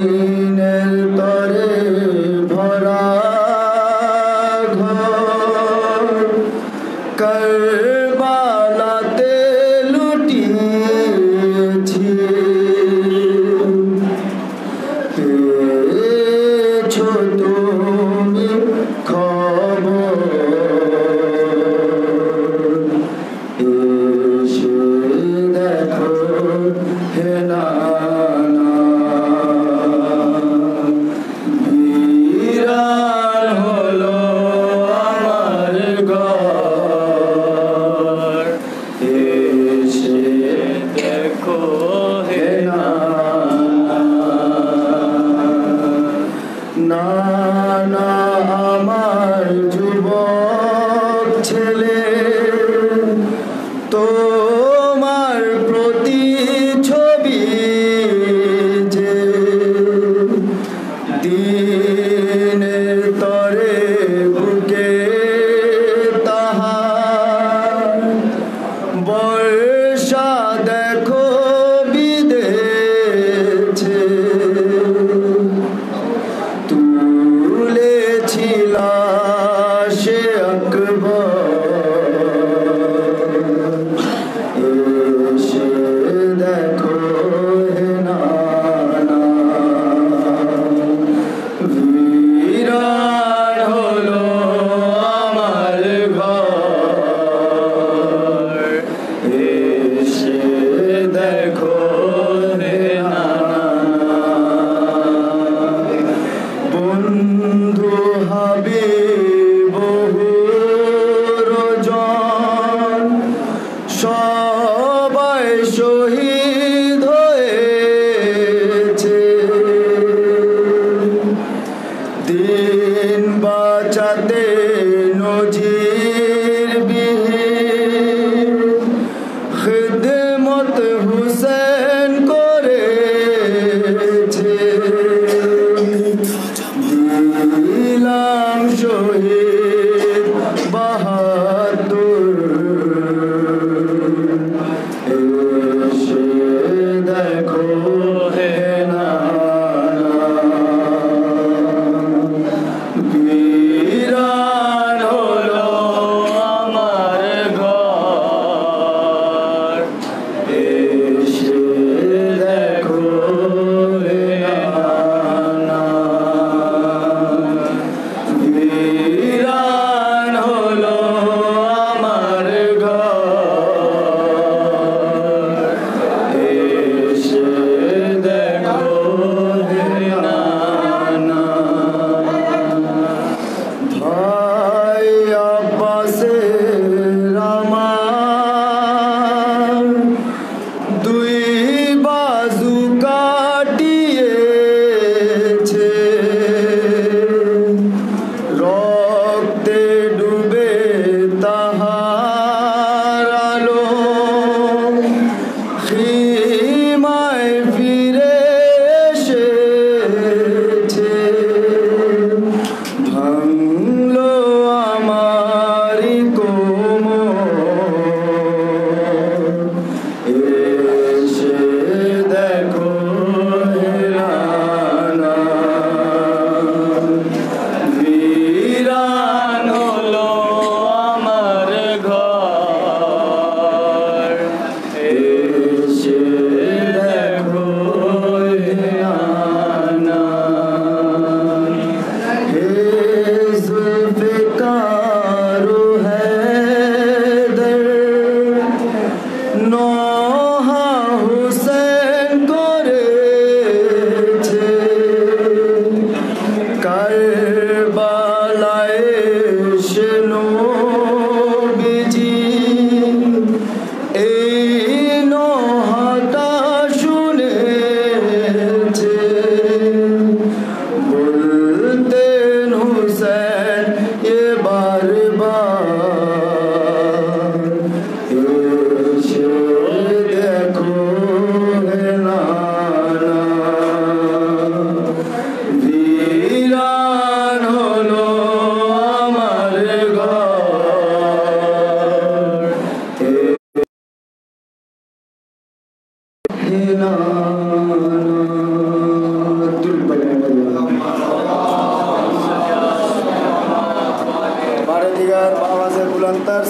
দিনের তরে ভরা ঘর কারবালাতে লুটিয়েছি, পেয়েছো তুমি খবর, এসে দেখো হে নানা।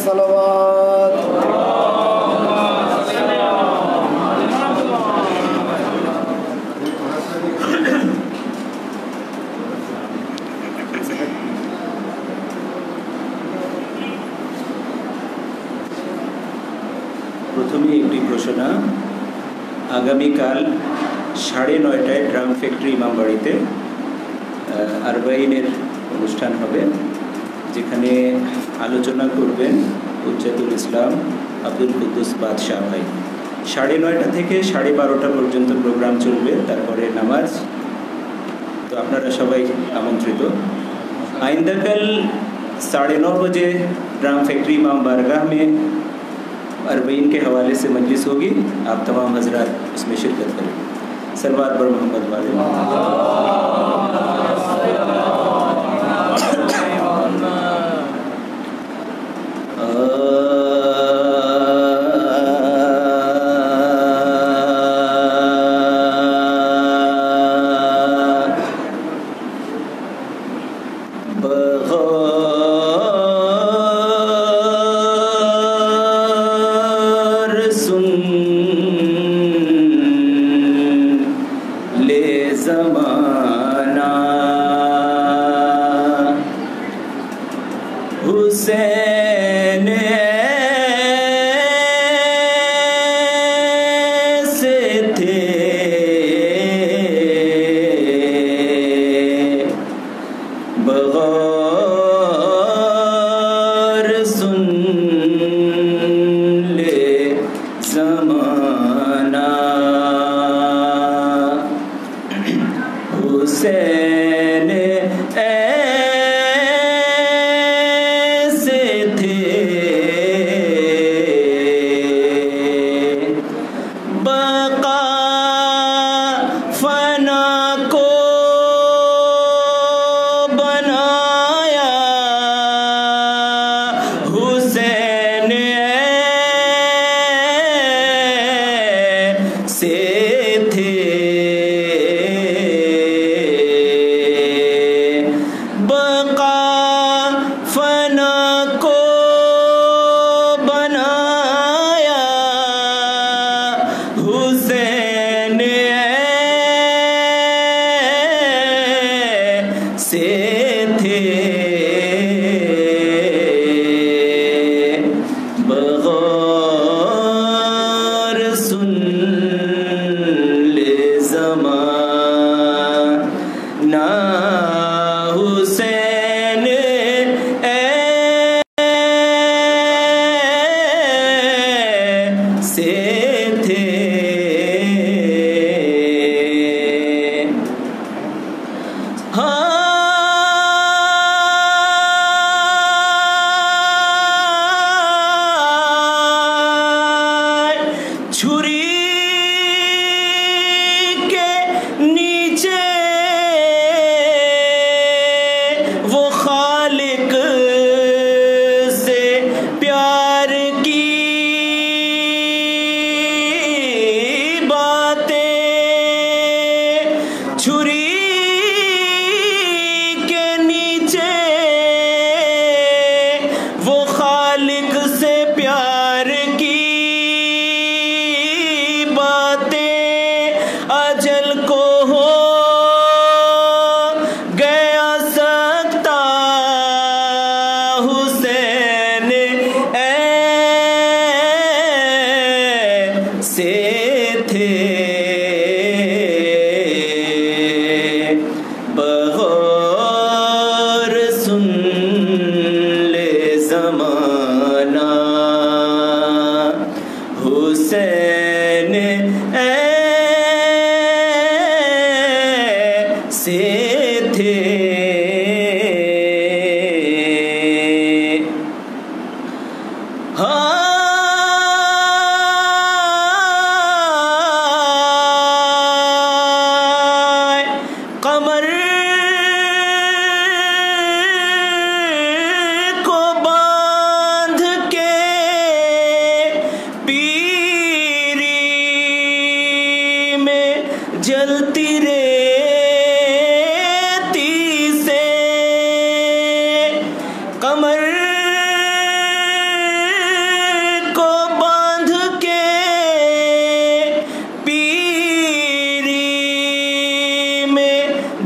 الصلوات প্রথমে একটি ঘোষণা। আগামীকাল 9:30টায় ড্রাম ফ্যাক্টরি ইমামবাড়িতে আরবাইনের অনুষ্ঠান হবে, যেখানে আলোচনা করবেন হুজ্জাতুল ইসলাম আব্দুল কুদ্দুস বাদশাহ ভাই। 9:30 থেকে 12:30 পর্যন্ত প্রোগ্রাম চলবে, তারপরে নামাজ। তো আপনারা সবাই আমন্ত্রিত। आइंदा कल 9:30 बजे ड्राम फैक्ट्री इमाम बारगाह में अरबईन के हवाले से मजलिस होगी। आप तमाम हजरात इसमें शिरकत करें। सरवार बर मोहम्मद वाले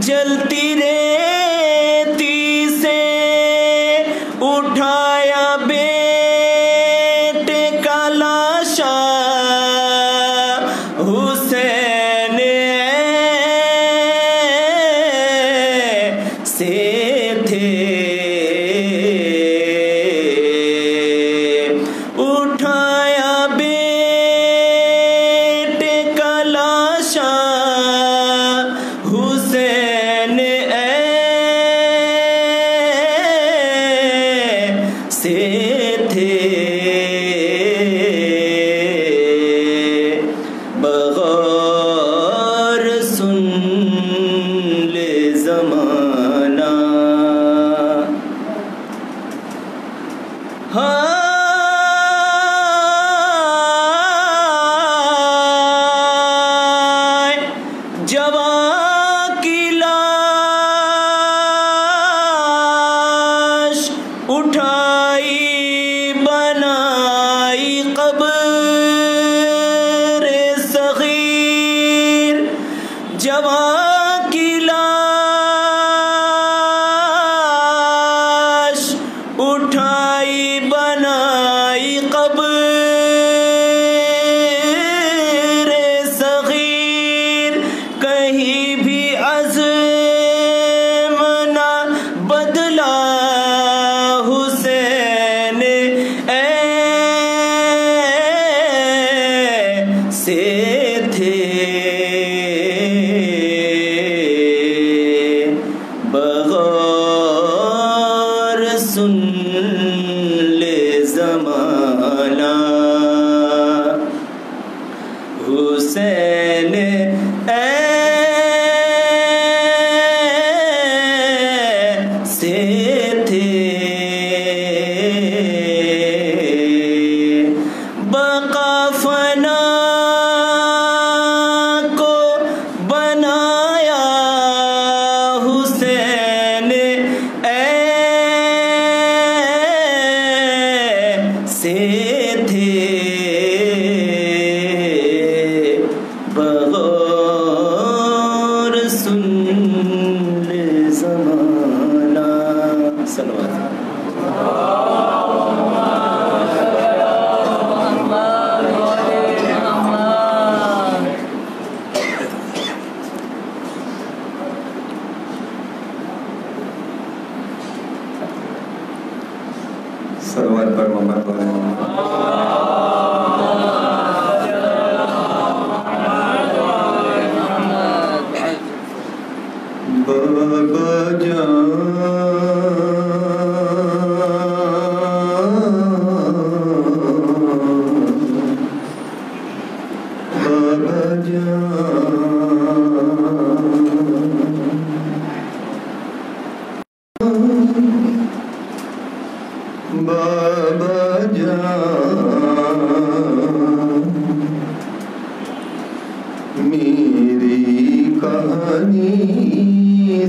جلتی ریتی سے اٹھایا بیٹے کا لاشا حسین سے تھے اٹھایا بیٹے کا لاشا حسین سے تھے بغور سن لے زمانہ جوان کی لاش اٹھائی بنائی قبر صغیر جوان کی لاش اٹھائی بنائی قبر صغیر کہیں بھی عزم نہ بدلا حسین سے تھے بغور سن لے زمانہ حسین سے تھے بقا فنا کو بنایا حسین سے تھے بغور سن لے زمانہ صلوات صلوات پر محمد بابا جان بابا جان بابا جان میری کہانی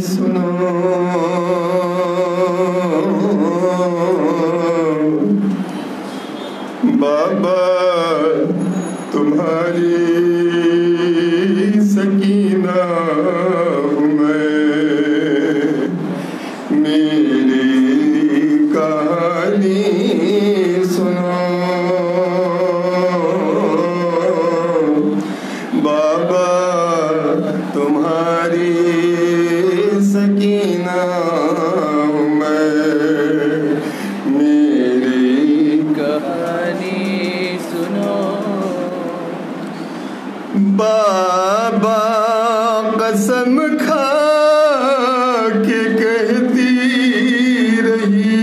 سنو بابا تمہاری سکینہ ہوں میں میری کہانی سنو بابا تمہاری سکینہ ہوں میں میری کہانی سنو بابا قسم کھا کے کہتی رہی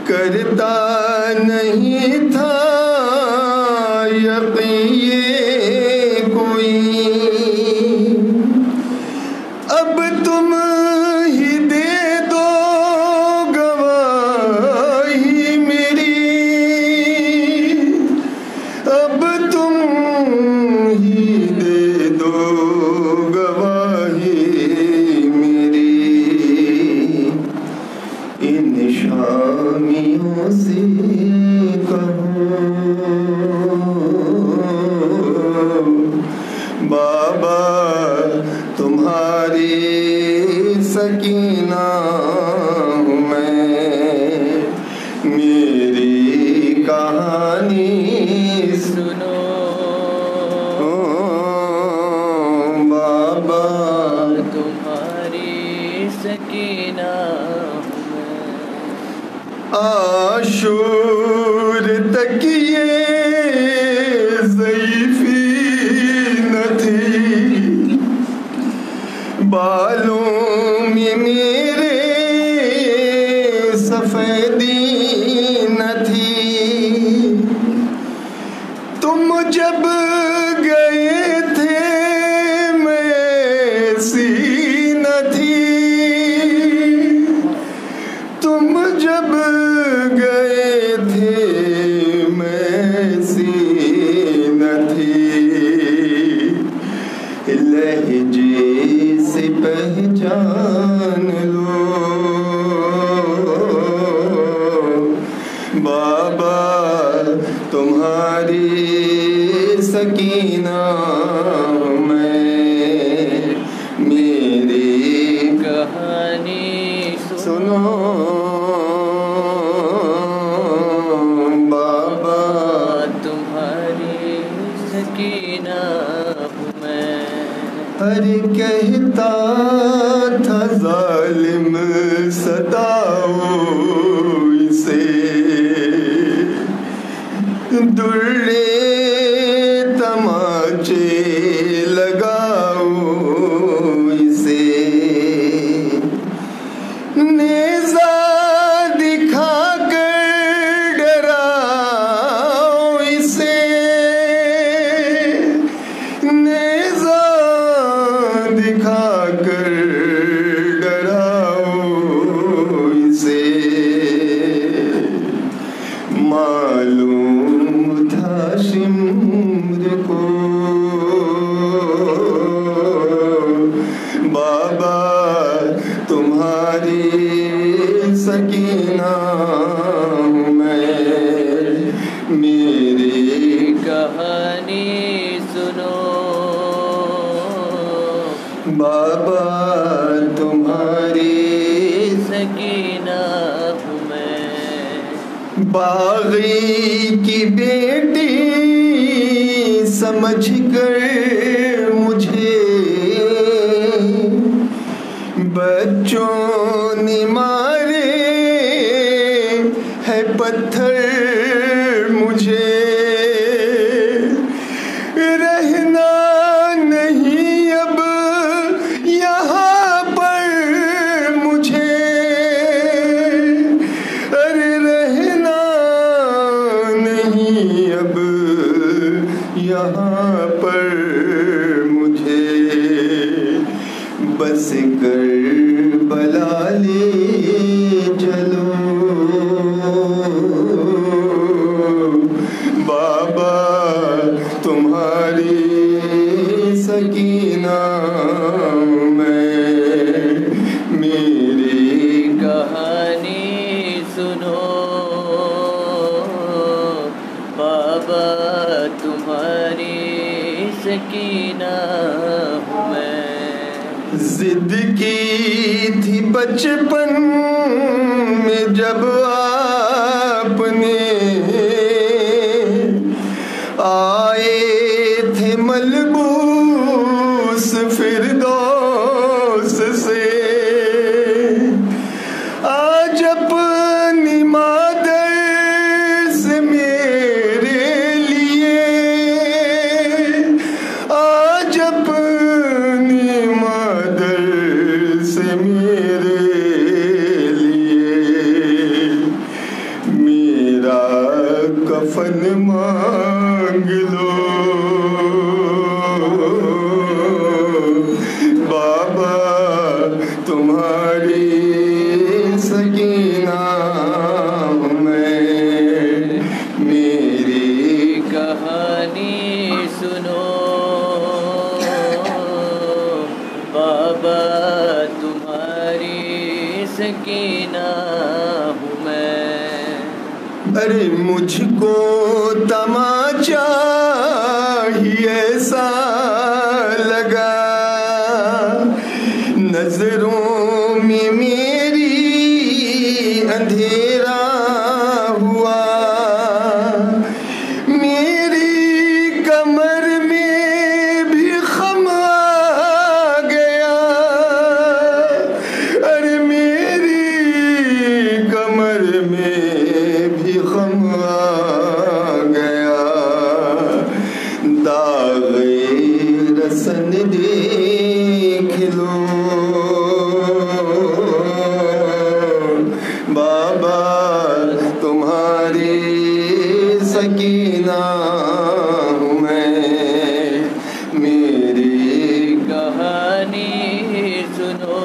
کرتا نہیں تھا یقین کوئی اب تم ہی دے دو گواہی میری اب تم ہی دے دو گواہی بابا تمہاری سکینہ ہوں میں، میری کہانی سنو بابا تمہاری سکینہ ہوں میں۔ عاشور تک یہ ضعیفی نہ تھی، بالوں میں میرے سفیدی نہ تھی، تم جب گئے تھے میں ایسی نہ تھی، تم جب گئے تھے میں ایسی نہ تھی، لہجے سے پہچان لو بابا تمہاری سکینہ میں، میری کہانی سنو بابا تمہاری سکینہ ہوں میں۔ ہر کہتا تھا ظالم ستاؤ اسے، درے تماچے لگاؤ اسے، نیزہ دکھا کر ڈراؤ اسے، نیزہ دکھا کر ڈراؤ اسے، معلوم تھا شمر کو بابا تمہاری سکینہ ہوں میں، میری کہانی سنو بابا تمہاری سکینہ ہوں میں۔ باغی کی بیٹی سمجھ کر مجھے بچوں نے مارے ہے پتھر مجھے، رہنا نہیں اب یہاں پر مجھے، ارے رہنا نہیں اب یہاں پر مجھے، بس کربلا لے چلو بابا تمہاری سکینہ میں، میری کہانی سنو بابا تمہاری سکینہ ہوں میں۔ ضد کی تھی بچپن میں جب آپ نے آئے تھے ملبوس فردوس سے، آج اپنی مادر سے میرے لیے، آج اپنی مادر سے میرے لیے، میرا کفن مانگ لو بابا تمہاری سکینہ میں، میری کہانی سنو بابا تمہاری سکینہ ہوں میں۔ ارے مجھ کو تماچا ہی ایسا لگا نظروں میں میری اندھیرا ہوا، میری کمر میں بھی خم آ گیا، ارے میری کمر میں بھی خم آ گیا، داغ رسن دیکھ لو بابا تمہاری سکینہ ہوں میں، میری کہانی سنو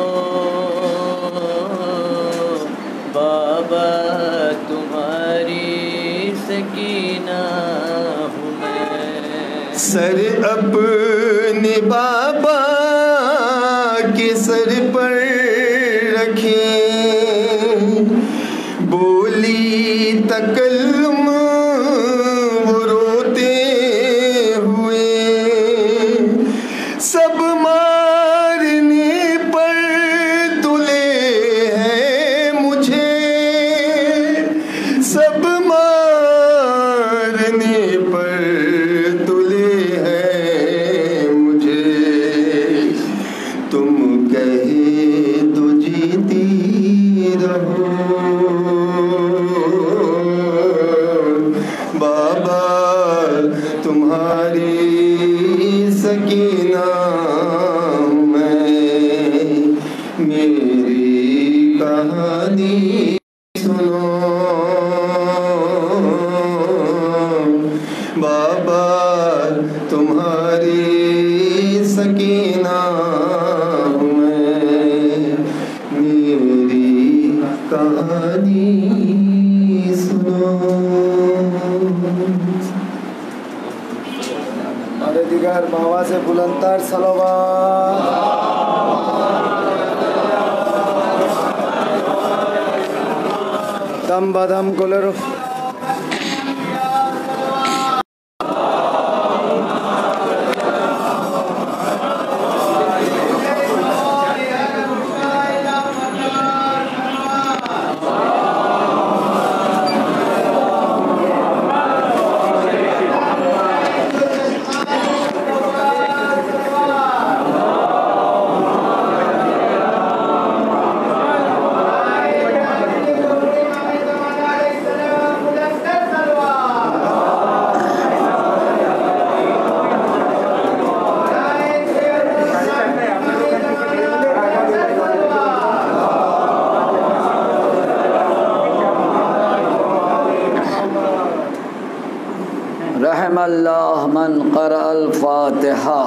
بابا تمہاری سکینہ ہوں میں، سر اپنے بابا کے سر پر رکھیں، بولی تکلم وہ روتے ہوئے، سب مارنے پر تلے ہیں مجھے، سب مارنے پر تلے ہیں مجھے، تم کہے تو جیتی رہو بابا تمہاری سکینہ ہوں میں، میری کہانی سنو بابا تمہاری سکینہ ہوں میں، میری کہانی سنو۔ ہمارے دیگر بابا سے بلندتر صلوات، دم بدم گلر رحم اللہ من قرأ الفاتحہ۔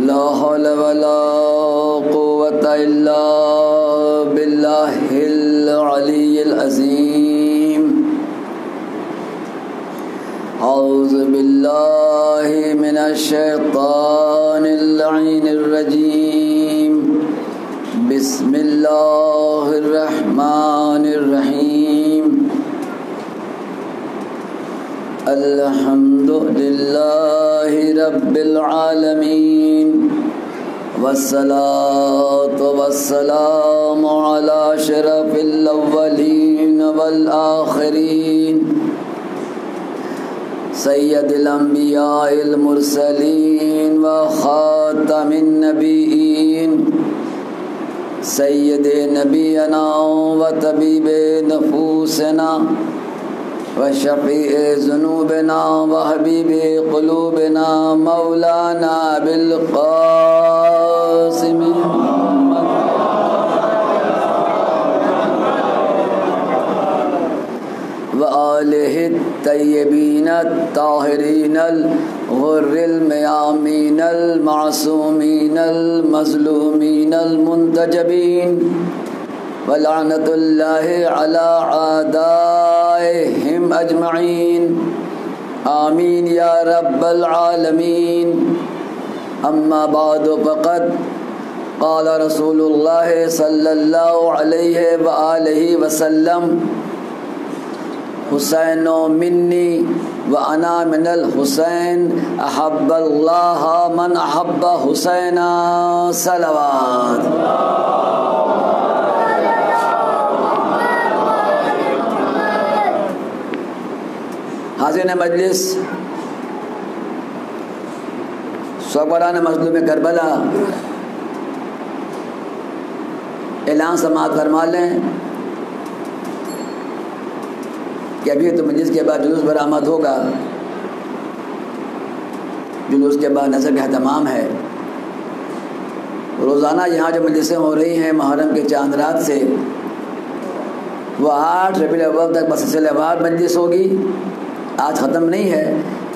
لا حول ولا قوة إلا بالله العلي العظيم۔ أعوذ بالله من الشيطان اللعين الرجيم، بسم الله الرحمن الرحيم، الحمد لله رب العالمين، والصلاة والسلام على شرف الأولين والآخرين، سيد الأنبياء المرسلين وخاتم النبيين، سيد نبينا وطبيب نفوسنا وشفيع ذنوبنا وحبيب قلوبنا مولانا بالقاسم وآلہ الطیبین الطاہرین غر الميامين المعصومين المظلومين المنتجبين ولعنة الله على أعدائهم أجمعين آمين يا رب العالمين. أما بعد فقد قال رسول الله صلى الله عليه وآله وسلم حسین منی وأنا من الحسین أحب الله من أحب حسینا. صلوات. حاضرین مجلس، سروران مظلوم کربلا اعلان سماعت فرما لیں کہ ابھی تو مجلس کے بعد جلوس برآمد ہوگا. جلوس کے بعد نظر کا اہتمام ہے. روزانہ یہاں جو مجلسیں ہو رہی ہیں محرم کے چاند رات سے، وہ 8 ربیع الاول تک بسلسلہ وار مجلس ہوگی. آج ختم نہیں ہے،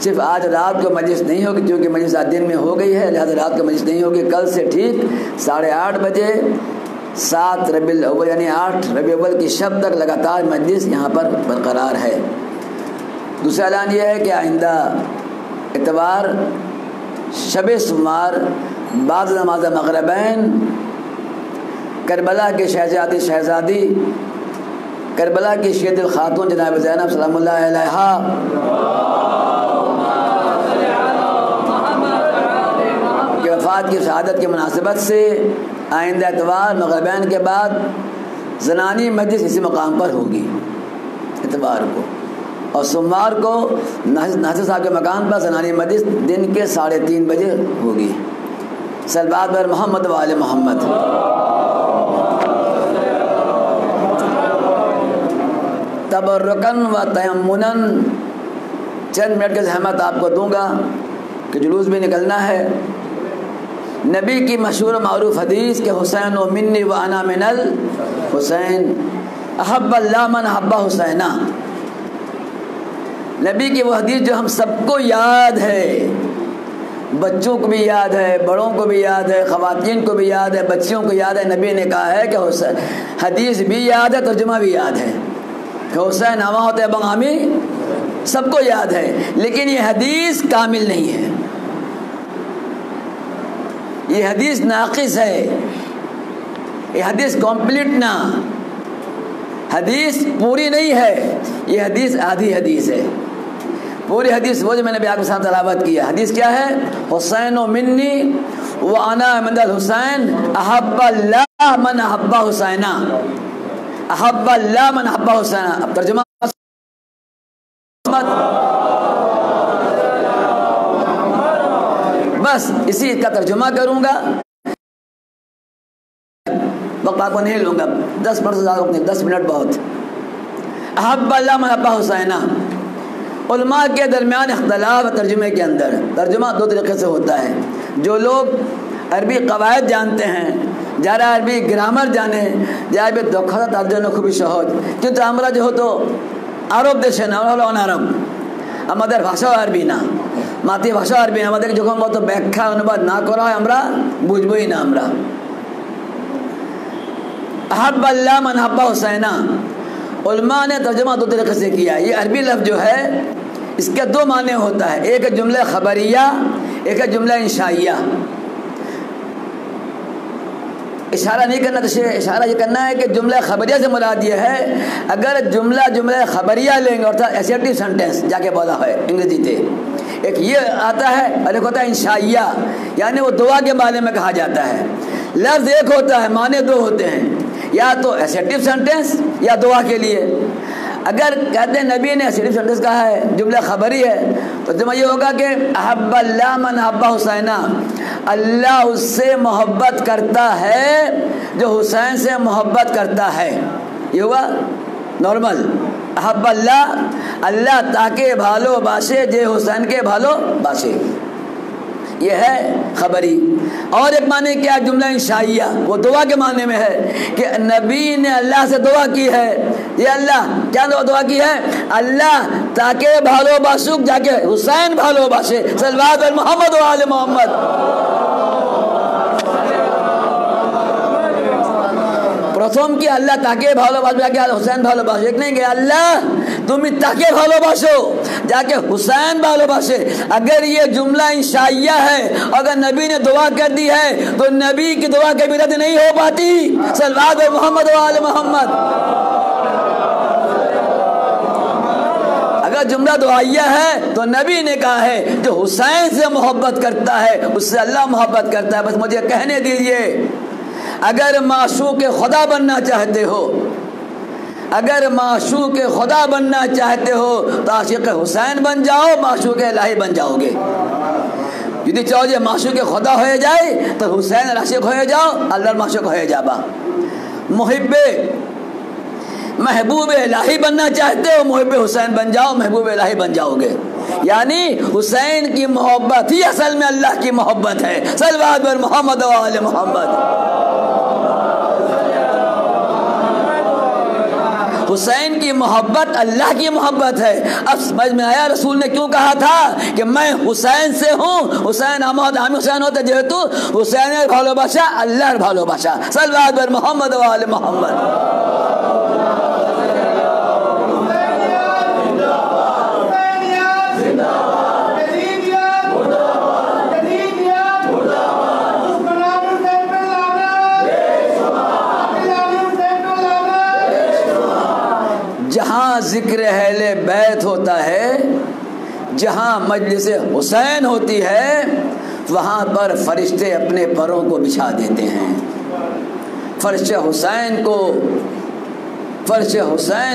صرف آج رات کو مجلس نہیں ہوگی کیونکہ مجلس آج دن میں ہو گئی ہے، لہذا رات کو مجلس نہیں ہوگی. کل سے ٹھیک 8:30 بجے 7 ربیع الاول یعنی 8 ربیع الاول کی شب تک لگاتار مجلس یہاں پر برقرار ہے. دوسرا اعلان یہ ہے کہ آئندہ اتوار شب سمار بعد نماز مغربین کربلا کے شہزادی کربلا کی شہید الخاتون جناب زینب سلام اللہ علیہا کی وفات کی شہادت کی مناسبت سے آئندہ اتوار مغربین کے بعد زنانی مجلس اسی مقام پر ہوگی اتوار کو، اور سوموار کو ناصر صاحب کے مکان پر زنانی مجلس دن کے 3:30 بجے ہوگی. صلوات بر محمد و آل محمد. تبرکن و تیمنن چند منٹ کی زحمت آپ کو دوں گا کہ جلوس بھی نکلنا ہے. نبی کی مشہور و معروف حدیث کہ حسین و منی و انا من الحسین احب اللہ من احب حسینہ. نبی کی وہ حدیث جو ہم سب کو یاد ہے، بچوں کو بھی یاد ہے، بڑوں کو بھی یاد ہے، خواتین کو بھی یاد ہے، بچیوں کو یاد ہے. نبی نے کہا ہے کہ حدیث بھی یاد ہے، ترجمہ بھی یاد ہے کہ حسین ہوا ہوتے بغامی سب کو یاد ہے، لیکن یہ حدیث کامل نہیں ہے، یہ حدیث ناقص ہے، یہ حدیث کمپلیٹ نہ، حدیث پوری نہیں ہے، یہ حدیث آدھی حدیث ہے. پوری حدیث وہ جو میں نے بھی آپ کے ساتھ تلاوت کیا. حدیث کیا ہے؟ حسین و منی وانا من الحسین احب اللہ من احب حسینہ. احب اللہ من احب حسینہ. اب ترجمہ بس اسی کا ترجمہ کروں گا، وقت آپ کو نہیں لوں گا، 10 منٹ سے زیادہ وقت نہیں، 10 منٹ بہت. احب اللہ من احب حسینہ. علماء کے درمیان اختلاف ترجمے کے اندر. ترجمہ 2 طریقے سے ہوتا ہے. جو لوگ عربی قواعد جانتے ہیں، যারা আরবি গ্রামার জানে, যারা আরবি দক্ষতা তার জন্য খুবই সহজ। কিন্তু আমরা যেহেতু আরব দেশে না, আমরা হলো অনারব, আমাদের ভাষাও আরবি না, মাতৃভাষা আরবি না, আমাদের যখন মতো ব্যাখ্যা অনুবাদ না করা হয় আমরা বুঝবই না। আমরা अहब अल्लाह मन हब्बा हुसैना, उलमा ने तर्जुमा 2 तरीके से किया। ये अरबी लफ्ज़ जो है इसका 2 माने होता है, एक है जुमला खबरिया, एक है जुमला इंशाइया। इशारा नहीं करना, तो इशारा ये करना है कि जुमला खबरिया से मुराद ये है, अगर जुमला खबरिया लेंगे अर्थात एसेटिव सेंटेंस जाके बोला है अंग्रेजी थे, एक ये आता है और एक होता है इंशाइया, यानी वो दुआ के बारे में कहा जाता है। लफ्ज़ एक होता है, माने 2 होते हैं, या तो एसेटिव सेंटेंस या दुआ के लिए। अगर कहते हैं नबी ने एसेटिव सेंटेंस कहा है, जुमला खबरी है, तो जुमला ये होगा कि अहब्ब अल्लाह मन अहब्बा हुसैना, अल्लाह उससे मोहब्बत करता है जो हुसैन से मोहब्बत करता है। ये हुआ नॉर्मल। अहब्ब अल्लाह, अल्लाह ताके भालो बाशे जे हुसैन के भालो बाशे, یہ ہے خبری. اور ایک معنی کیا جملہ انشائیہ, وہ دعا کے معنی میں ہے کہ نبی نے اللہ سے دعا کی ہے. یہ اللہ کیا دعا کی ہے؟ اللہ تاکہ بھالو باسوک جا کے حسین بھالو باسے صلوات محمد و آل محمد. প্রথম কি আল্লাহ তাকে ভালোবাসবে আগে হুসেন ভালোবাসে, এক নেই আল্লাহ তুমি তাকে ভালোবাসো যাকে হুসैन ভালোবাসে. अगर ये जुमला इंशाइया है, अगर नबी ने दुआ कर दी है तो नबी की दुआ के बिना नहीं हो पाती. सल्लल्लाहु अलैहि मोहम्मद व आले मोहम्मद. अगर जुमला दुआइया है तो नबी ने कहा है जो हुसैन से मोहब्बत करता है उससे अल्लाह मोहब्बत करता है. बस मुझे कहने दीजिए, अगर माशूक़ खुदा बनना चाहते हो, अगर माशूक़ खुदा बनना चाहते हो तो आशिक़ हुसैन बन जाओ, माशूक़ इलाही बन जाओगे. यदि चाहो जे माशूक़ खुदा हो जाए तो हुसैन आशिक़ हो जाओ, अल्लाह माशूक़ हो जाबा. मुहिब्बे महबूब इलाही बनना चाहते हो, मुहिब्बे हुसैन बन जाओ, महबूब इलाही बन जाओगे. यानी हुसैन की मोहब्बत ही असल में अल्लाह की मोहब्बत है. सल्लल्लाहु अलैहि मोहम्मद व आले मोहम्मद. हुसैन की मोहब्बत अल्लाह की मोहब्बत है. अब समझ में आया रसूल ने क्यों कहा था कि मैं हुसैन से हूँ. हुसैन अहमद आमी हुसैन होते जेहेतु हुसैन भालोबाशा अल्लाहर भालोबाशा. सल्लल्लाहु अलैहि मोहम्मद व आले मोहम्मद. जहाँ जिक्र अहले बैत होता है, जहाँ मजलिस हुसैन होती है, वहाँ पर फरिश्ते अपने परों को बिछा देते हैं. फर्श हुसैन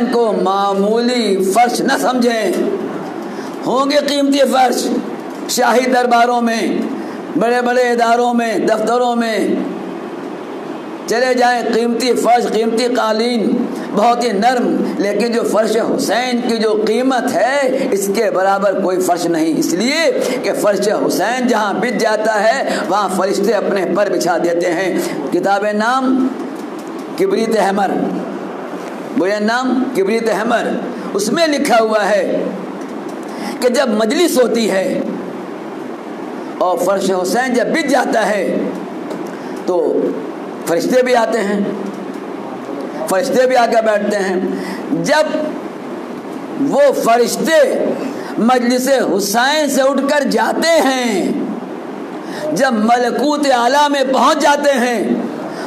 को मामूली फर्श न समझें. होंगे कीमती फर्श शाही दरबारों में, बड़े बड़े इदारों में, दफ्तरों में चले जाएं, कीमती फर्श, कीमती कालीन, बहुत ही नर्म, लेकिन जो फर्श हुसैन की जो कीमत है इसके बराबर कोई फर्श नहीं. इसलिए कि फर्श हुसैन जहाँ बिछ जाता है वहाँ फरिश्ते अपने पर बिछा देते हैं. किताब नाम किबरीत अहमर, बुरे नाम किबरीत अहमर, उसमें लिखा हुआ है कि जब मजलिस होती है और फर्श हुसैन जब बिछ जाता है तो फरिश्ते भी आते हैं, फरिश्ते भी आकर बैठते हैं. जब वो फरिश्ते मजलिस हुसैन से उठकर जाते हैं, जब मलकूत आला में पहुंच जाते हैं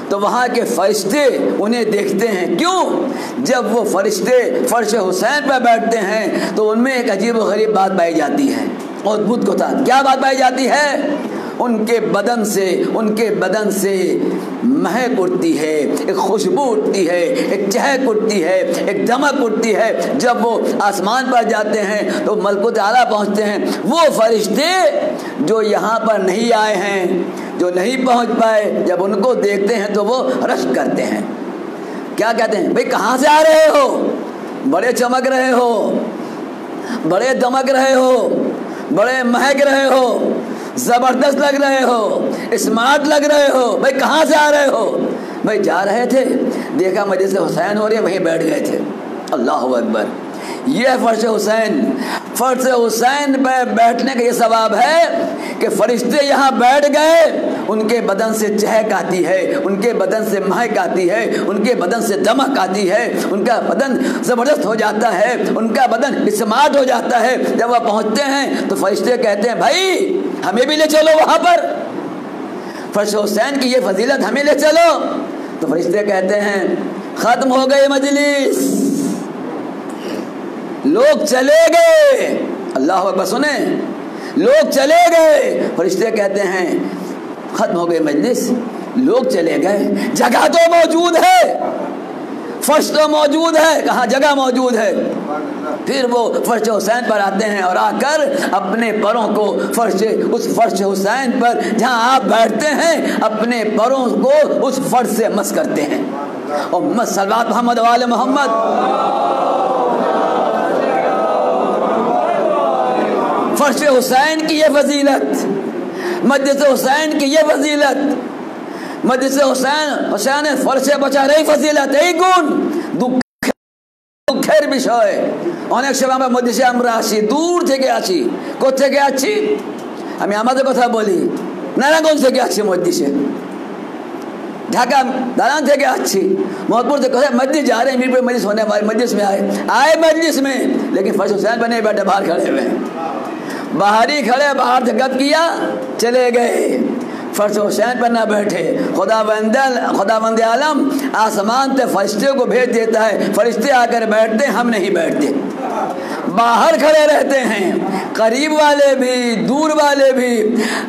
तो वहाँ के फरिश्ते उन्हें देखते हैं. क्यों? जब वो फरिश्ते फर्श हुसैन पर बैठते हैं तो उनमें एक अजीब व गरीब बात पाई जाती है. और अद्भुत को था, क्या बात पाई जाती है? उनके बदन से महक उठती है, एक खुशबू उठती है, एक चहक उठती है, एक दमक उठती है. जब वो आसमान पर जाते हैं तो मलकुत आला पहुंचते हैं. वो फरिश्ते जो यहाँ पर नहीं आए हैं, जो नहीं पहुंच पाए, जब उनको देखते हैं तो वो रश्क करते हैं. क्या कहते हैं? भाई कहाँ से आ रहे हो? बड़े चमक रहे हो, बड़े दमक रहे हो, बड़े महक रहे हो, जबरदस्त लग रहे हो, स्मार्ट लग रहे हो. भाई कहाँ से आ रहे हो? भाई जा रहे थे, देखा मजलिस हुसैन हो रही है, वहीं बैठ गए थे. अल्लाह अकबर. ये फर्श हुसैन पर बैठने का ये सवाब है कि फरिश्ते यहाँ बैठ गए, उनके बदन से चहक आती है, उनके बदन से महक आती है, उनके बदन से दमक आती है, उनका बदन ज़बरदस्त हो जाता है, उनका बदन स्मार्ट हो जाता है. जब वह पहुँचते हैं तो फरिश्ते कहते हैं भाई हमें भी ले चलो वहाँ पर, फर्श हुसैन की ये फजीलत हमें ले चलो. तो फरिश्ते कहते हैं ख़त्म हो गई मजलिस, लोग चले गए. अल्लाह अकबर. सुने, लोग चले गए. फरिश्ते कहते हैं खत्म हो गई मजलिस, लोग चले गए, जगह तो मौजूद है, फर्श तो मौजूद है, कहाँ जगह मौजूद है. फिर वो फर्श हुसैन पर आते हैं और आकर अपने परों को उस फर्श हुसैन पर जहाँ आप बैठते हैं अपने परों को उस फर्श से मस करते हैं. और सल्लल्लाहु मोहम्मद वाले मोहम्मद. फर्श हुसैन की ये फजीलत मजलिस हुसैन की ये फजीलत, मजलिस हुसैन फर्शে বসার এই ফজিলত, এই গুণ দুঃখের বিষয়। অনেক সময় আমরা মজলিসে আমরা আসি, দূর থেকে আসি। কোথেকে আসছি? আমি আমাদের কথা বলি, নারায়ণগঞ্জ থেকে আসছি মজলিসে, ढाका दालान থেকে আসছি, मोहतपुर से मस्जिद जा रहे हैं, मीरपुर मजलिस होने वाली, मजलिस में आए मजलिस में, लेकिन फर्श हुसैन बने बैठे बाहर खड़े हुए, बाहर ही खड़े, बाहर से गप किया चले गए, फर्श हुसैन पर ना बैठे। खुदावंद आलम आसमान से फरिश्ते को भेज देता है, फरिश्ते आकर बैठते, हम नहीं बैठते, बाहर खड़े रहते हैं। करीब वाले भी दूर वाले भी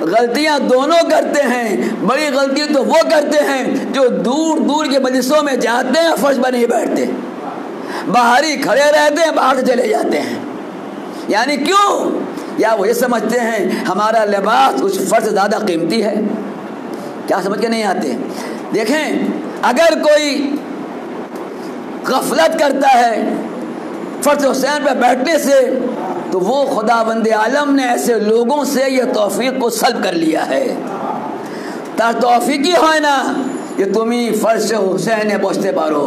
गलतियां दोनों करते हैं। बड़ी गलती तो वो करते हैं जो दूर दूर के मजलिसों में जाते हैं, फर्श पर नहीं बैठते, बाहर ही खड़े रहते हैं, बाहर से चले जाते हैं। यानी क्यों? या वो ये समझते हैं हमारा लिबास उस फर्श से ज़्यादा कीमती है। क्या समझ के नहीं आते? देखें, अगर कोई गफलत करता है फर्श हुसैन पर बैठने से, तो वो खुदावंद आलम ने ऐसे लोगों से ये तौफीक को सल्ब कर लिया है। तार तौफीकी है ना कि तुम ही फर्श हुसैन पहुँचते पारो।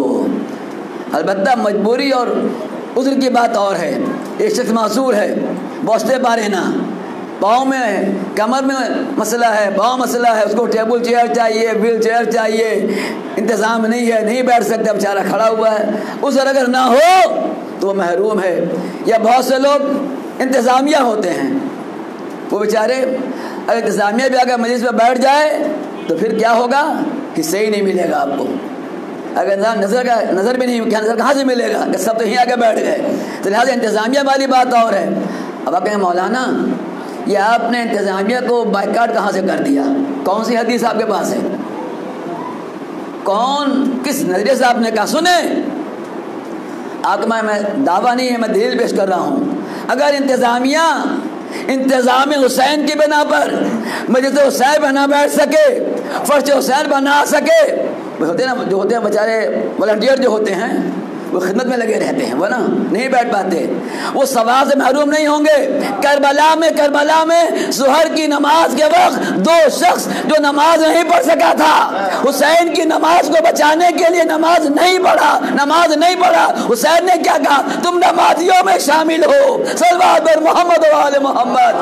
अलबत्ता मजबूरी और उज़्र की बात और है। एक शख्स मासूर है, पहुँचते पारे ना, पाँव में कमर में मसला है, पाँव मसला है, उसको टेबल चेयर चाहिए, व्हील चेयर चाहिए, इंतज़ाम नहीं है, नहीं बैठ सकता, बेचारा खड़ा हुआ है। उज़्र अगर ना हो तो वो महरूम है। या बहुत से लोग इंतज़ामिया होते हैं, वो बेचारे अगर इंतज़ामिया भी अगर मजलिस में बैठ जाए तो फिर क्या होगा कि सही नहीं मिलेगा आपको। अगर नज़र भी नहीं, क्या नज़र कहाँ से मिलेगा कि सब तो यहीं आके बैठ गए। तो लिहाजा इंतज़ामिया वाली बात और है। अब आप कहें मौलाना ये आपने इंतज़ामिया को बाइकाट कहाँ से कर दिया? कौन सी हदीस आपके पास है? कौन किस नज़रिए से आपने कहा? सुने, आपका मैं दावा नहीं है, मैं दलील पेश कर रहा हूँ। अगर इंतज़ामिया इंतज़ाम हुसैन की बिना पर मजलिस हुसैन पर ना बैठ सके, फर्श हुसैन पर ना आ सके, होते ना जो होते हैं बेचारे वॉलंटियर जो होते हैं, वो खिदमत में लगे रहते हैं, वो ना नहीं बैठ पाते, वो सवाब से महरूम नहीं होंगे। करबला में ज़ुहर की नमाज के वक्त दो शख्स जो नमाज नहीं पढ़ सका था, हुसैन की नमाज को बचाने के लिए नमाज नहीं पढ़ा। हुसैन ने क्या कहा? तुम नमाजियों में शामिल हो। सल्लल्लाहु अलैहि मोहम्मद व आले मोहम्मद।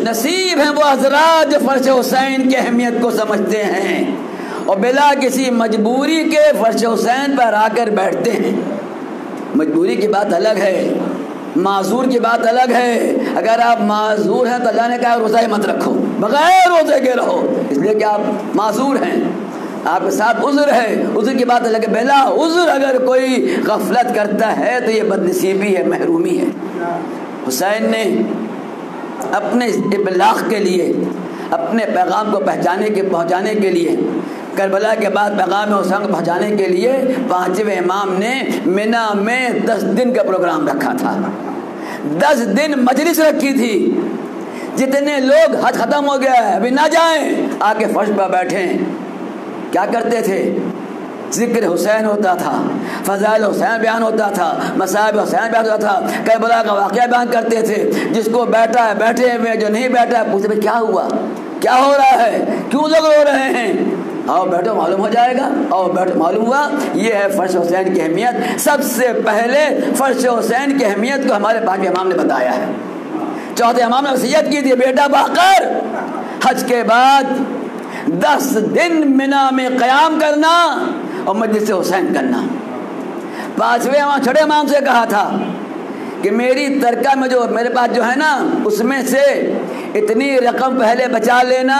नसीब हैं वो हज़रात जो फर्श हुसैन की अहमियत को समझते हैं और बिला किसी मजबूरी के फर्श हुसैन पर आकर बैठते हैं। मजबूरी की बात अलग है, माजूर की बात अलग है। अगर आप माजूर हैं तो अल्लाह ने कहा रोज़ा मत रखो, बगैर रोज़े के रहो, इसलिए कि आप माजूर हैं, आपके साथ उज़्र है। उज़्र की बात अलग है। बिला उज़्र अगर कोई गफलत करता है तो ये बदनसीबी है, महरूमी है। हुसैन ने अपने इबलाग के लिए, अपने पैगाम को पहुँचाने के लिए, करबला के बाद पैगाम हुसैन को पहुँचाने के लिए पाँचवें इमाम ने मिना में 10 दिन का प्रोग्राम रखा था। 10 दिन मजलिस रखी थी। जितने लोग हज ख़त्म हो गया है अभी ना जाएं, आके फर्श पर बैठें। क्या करते थे? ज़िक्र हुसैन होता था, फ़ज़ाइल हुसैन बयान होता था, मसाइब हुसैन बयान होता था, करबला का वाक़या बयान करते थे। जिसको बैठा है बैठे हुए, जो नहीं बैठा है पूछते भाई क्या हुआ, क्या हो रहा है, क्यों लोग रो रहे हैं? आओ बैठो मालूम हो जाएगा। आओ बैठो मालूम हुआ। ये है फर्श हुसैन की अहमियत। सबसे पहले फर्श हुसैन की अहमियत को हमारे पाक इमाम ने बताया है। चौथे इमाम ने वसीयत की थी, बेटा बाकर हज के बाद 10 दिन मिना में क़याम करना और मजलिस हुसैन करना। पाँचवें इमाम छठे इमाम से कहा था कि मेरी तरका में जो मेरे पास जो है ना, उसमें से इतनी रकम पहले बचा लेना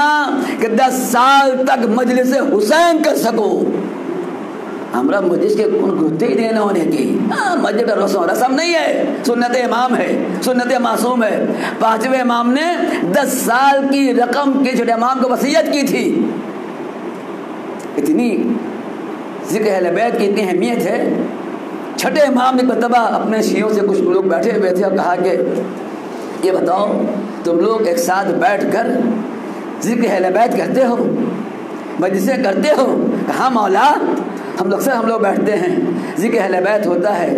कि 10 साल तक मजलिस हुसैन कर सको। हमरा मस्जिद के गुत्ते ही देना होने की मस्जिद रसम नहीं है, सुन्नत इमाम है, सुन्नत मासूम है। 5वें इमाम ने 10 साल की रकम के छोटे इमाम को वसीयत की थी। इतनी ज़िक्र अहले बैत की इतनी अहमियत है। छठे इमाम ने बतबा अपने शियों से कुछ लोग बैठे हुए थे और कहा कि ये बताओ तुम लोग एक साथ बैठकर ज़िक्र अहले बैत करते हो, मजलिसें करते हो? कहा मौला हम लोग बैठते हैं, ज़िक्र अहले बैत होता है।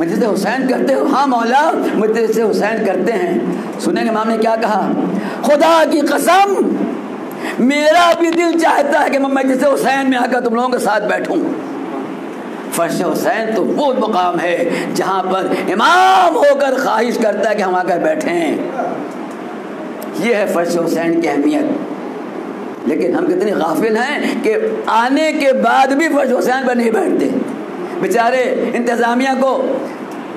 मजलिस हुसैन करते हो? हाँ मौला मजलिस हुसैन करते हैं। सुनेंगे इमाम ने क्या कहा? खुदा की कसम मेरा भी दिल चाहता है कि मैं मजलिस हुसैन में आकर तुम लोगों के साथ बैठूं। फर्श हुसैन तो वो मकाम है जहाँ पर इमाम होकर ख्वाहिश करता है कि हम आकर बैठें। ये है फर्श हुसैन की अहमियत। लेकिन हम कितने गाफिल हैं कि आने के बाद भी फर्श हुसैन पर नहीं बैठते। बेचारे इंतज़ामिया को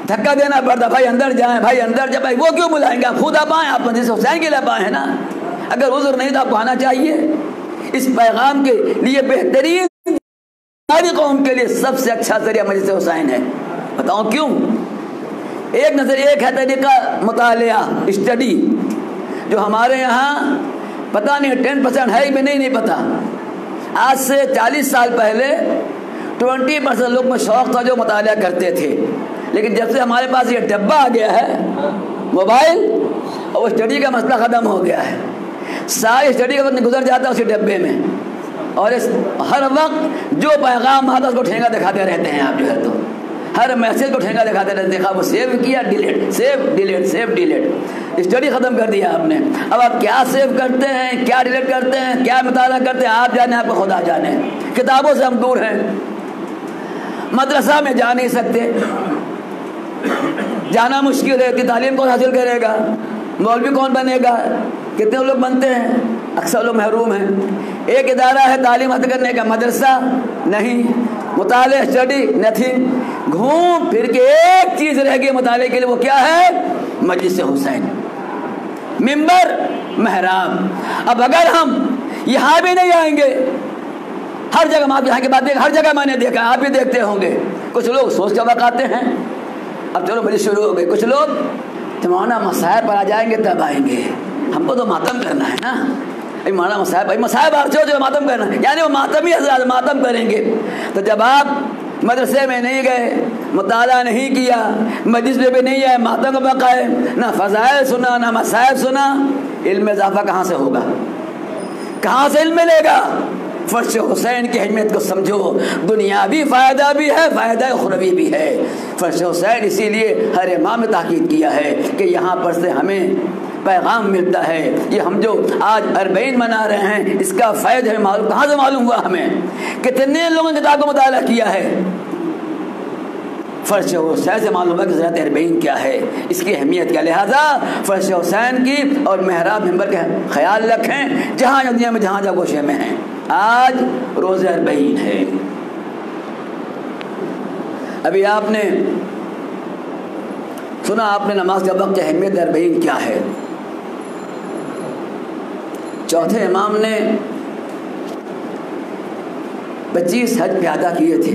धक्का देना पड़ता, भाई अंदर जाएं, भाई अंदर जाए। भाई वो क्यों बुलाएंगे? आप खुद आप आएँ, आप मजलिस हुसैन के लिए आए हैं ना। अगर उज़्र नहीं तो आपको आना चाहिए। इस पैगाम के लिए बेहतरीन हमारी कौम के लिए सबसे अच्छा ज़रिया मजलिस हुसैन है। बताओ क्यों? एक नज़रिया एक है तरीका मुतालिया, स्टडी, जो हमारे यहाँ पता नहीं 10% है भी नहीं पता। आज से 40 साल पहले 20% लोग में शौक़ था जो मुतालिया करते थे। लेकिन जब से हमारे पास ये डब्बा आ गया है मोबाइल, और वो स्टडी का मसला ख़त्म हो गया है। सारी स्टडी का वक्त गुजर जाता है उसी डब्बे में, और हर वक्त जो पैगाम आता है उसको ठेंगा दिखाते रहते हैं आप जो है। तो हर मैसेज को ठेंगा दिखाते रहते, देखा वो सेव किया, delete, save delete, save delete. Study ख़त्म कर दिया आपने। अब आप क्या सेव करते हैं, क्या डिलीट करते हैं, क्या मुताला करते हैं, आप जाने, आपको खुदा जाने। किताबों से हम दूर हैं, मदरसा में जा नहीं सकते, जाना मुश्किल है। इतनी तालीम कौन हासिल करेगा? मौलवी कौन बनेगा? कितने लोग बनते हैं? अक्सर लोग महरूम हैं। एक इदारा है तालीम हासिल करने का, मदरसा नहीं, मुताले स्टडी नथिंग। घूम फिर के एक चीज़ रह गई मुताले के लिए, वो क्या है? मजलिस हुसैन, मिंबर, महराब। अब अगर हम यहाँ भी नहीं आएंगे, हर जगह, आप यहाँ की बात देख, हर जगह मैंने देखा, आप भी देखते होंगे, कुछ लोग सोच के वक्त आते हैं, अब चलो मजलिस शुरू हो गई। कुछ लोग तुम्हारा मसायब पर आ जाएंगे तब आएंगे, हमको तो मातम करना है ना। अभी हमारा मसायब, भाई मसायब आ जो मातम करना है, यानी वो मातम ही हज़रात मातम करेंगे। तो जब आप मदरसे में नहीं गए, मुताला नहीं किया, मजलिस में भी नहीं आए, मातम का मौका है, ना फ़ज़ाइल सुना, ना मसायब सुना, इल्म में इजाफा कहाँ से होगा? कहाँ से इल्म मिलेगा? फर्श हुसैन की अहमियत को समझो। दुनियावी फ़ायदा भी है, फ़ायदा उखरवी भी है। फर्श हुसैन इसीलिए हर इमाम ने ताकीद किया है कि यहाँ पर से हमें पैगाम मिलता है। ये हम जो आज अरबईन मना रहे हैं, इसका फ़ायदा हमें मालूम, कहाँ से मालूम हुआ? हमें कितने लोगों ने किताब को मुताला किया है? फर्श हुसैन से मालूम है कि ज़रात अरबईन क्या है, इसकी अहमियत क्या। लिहाजा फर्श हुसैन की और महराब मिंबर का ख्याल रखें, जहाँ दुनिया में जहाँ गोशे में हैं। आज रोज़े अरबईन है। अभी आपने सुना, आपने नमाज का वक्त, अहमियत अरबईन क्या है। चौथे इमाम ने 25 हज प्यादा किए थे।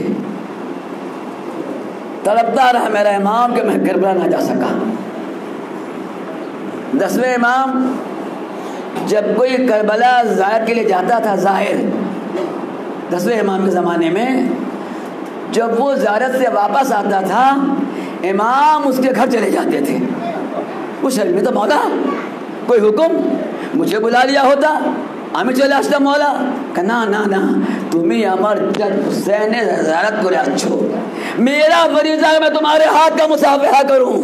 तड़पता रहा मेरा इमाम कि मैं करबला ना जा सका। 10वें इमाम जब कोई करबला ज़ाहिर के लिए जाता था, ज़ाहिर 10वें इमाम के ज़माने में, जब वो ज़ियारत से वापस आता था, इमाम उसके घर चले जाते थे। उस शरीर में तो मौला कोई हुक्म मुझे बुला लिया होता, हमें चले आस्ता मौला कहना ना ना तुम्हें अमर हुसैन ज़ियारत को अच्छो, मेरा फरीज़ा है मैं तुम्हारे हाथ का मुसाफहा करूं।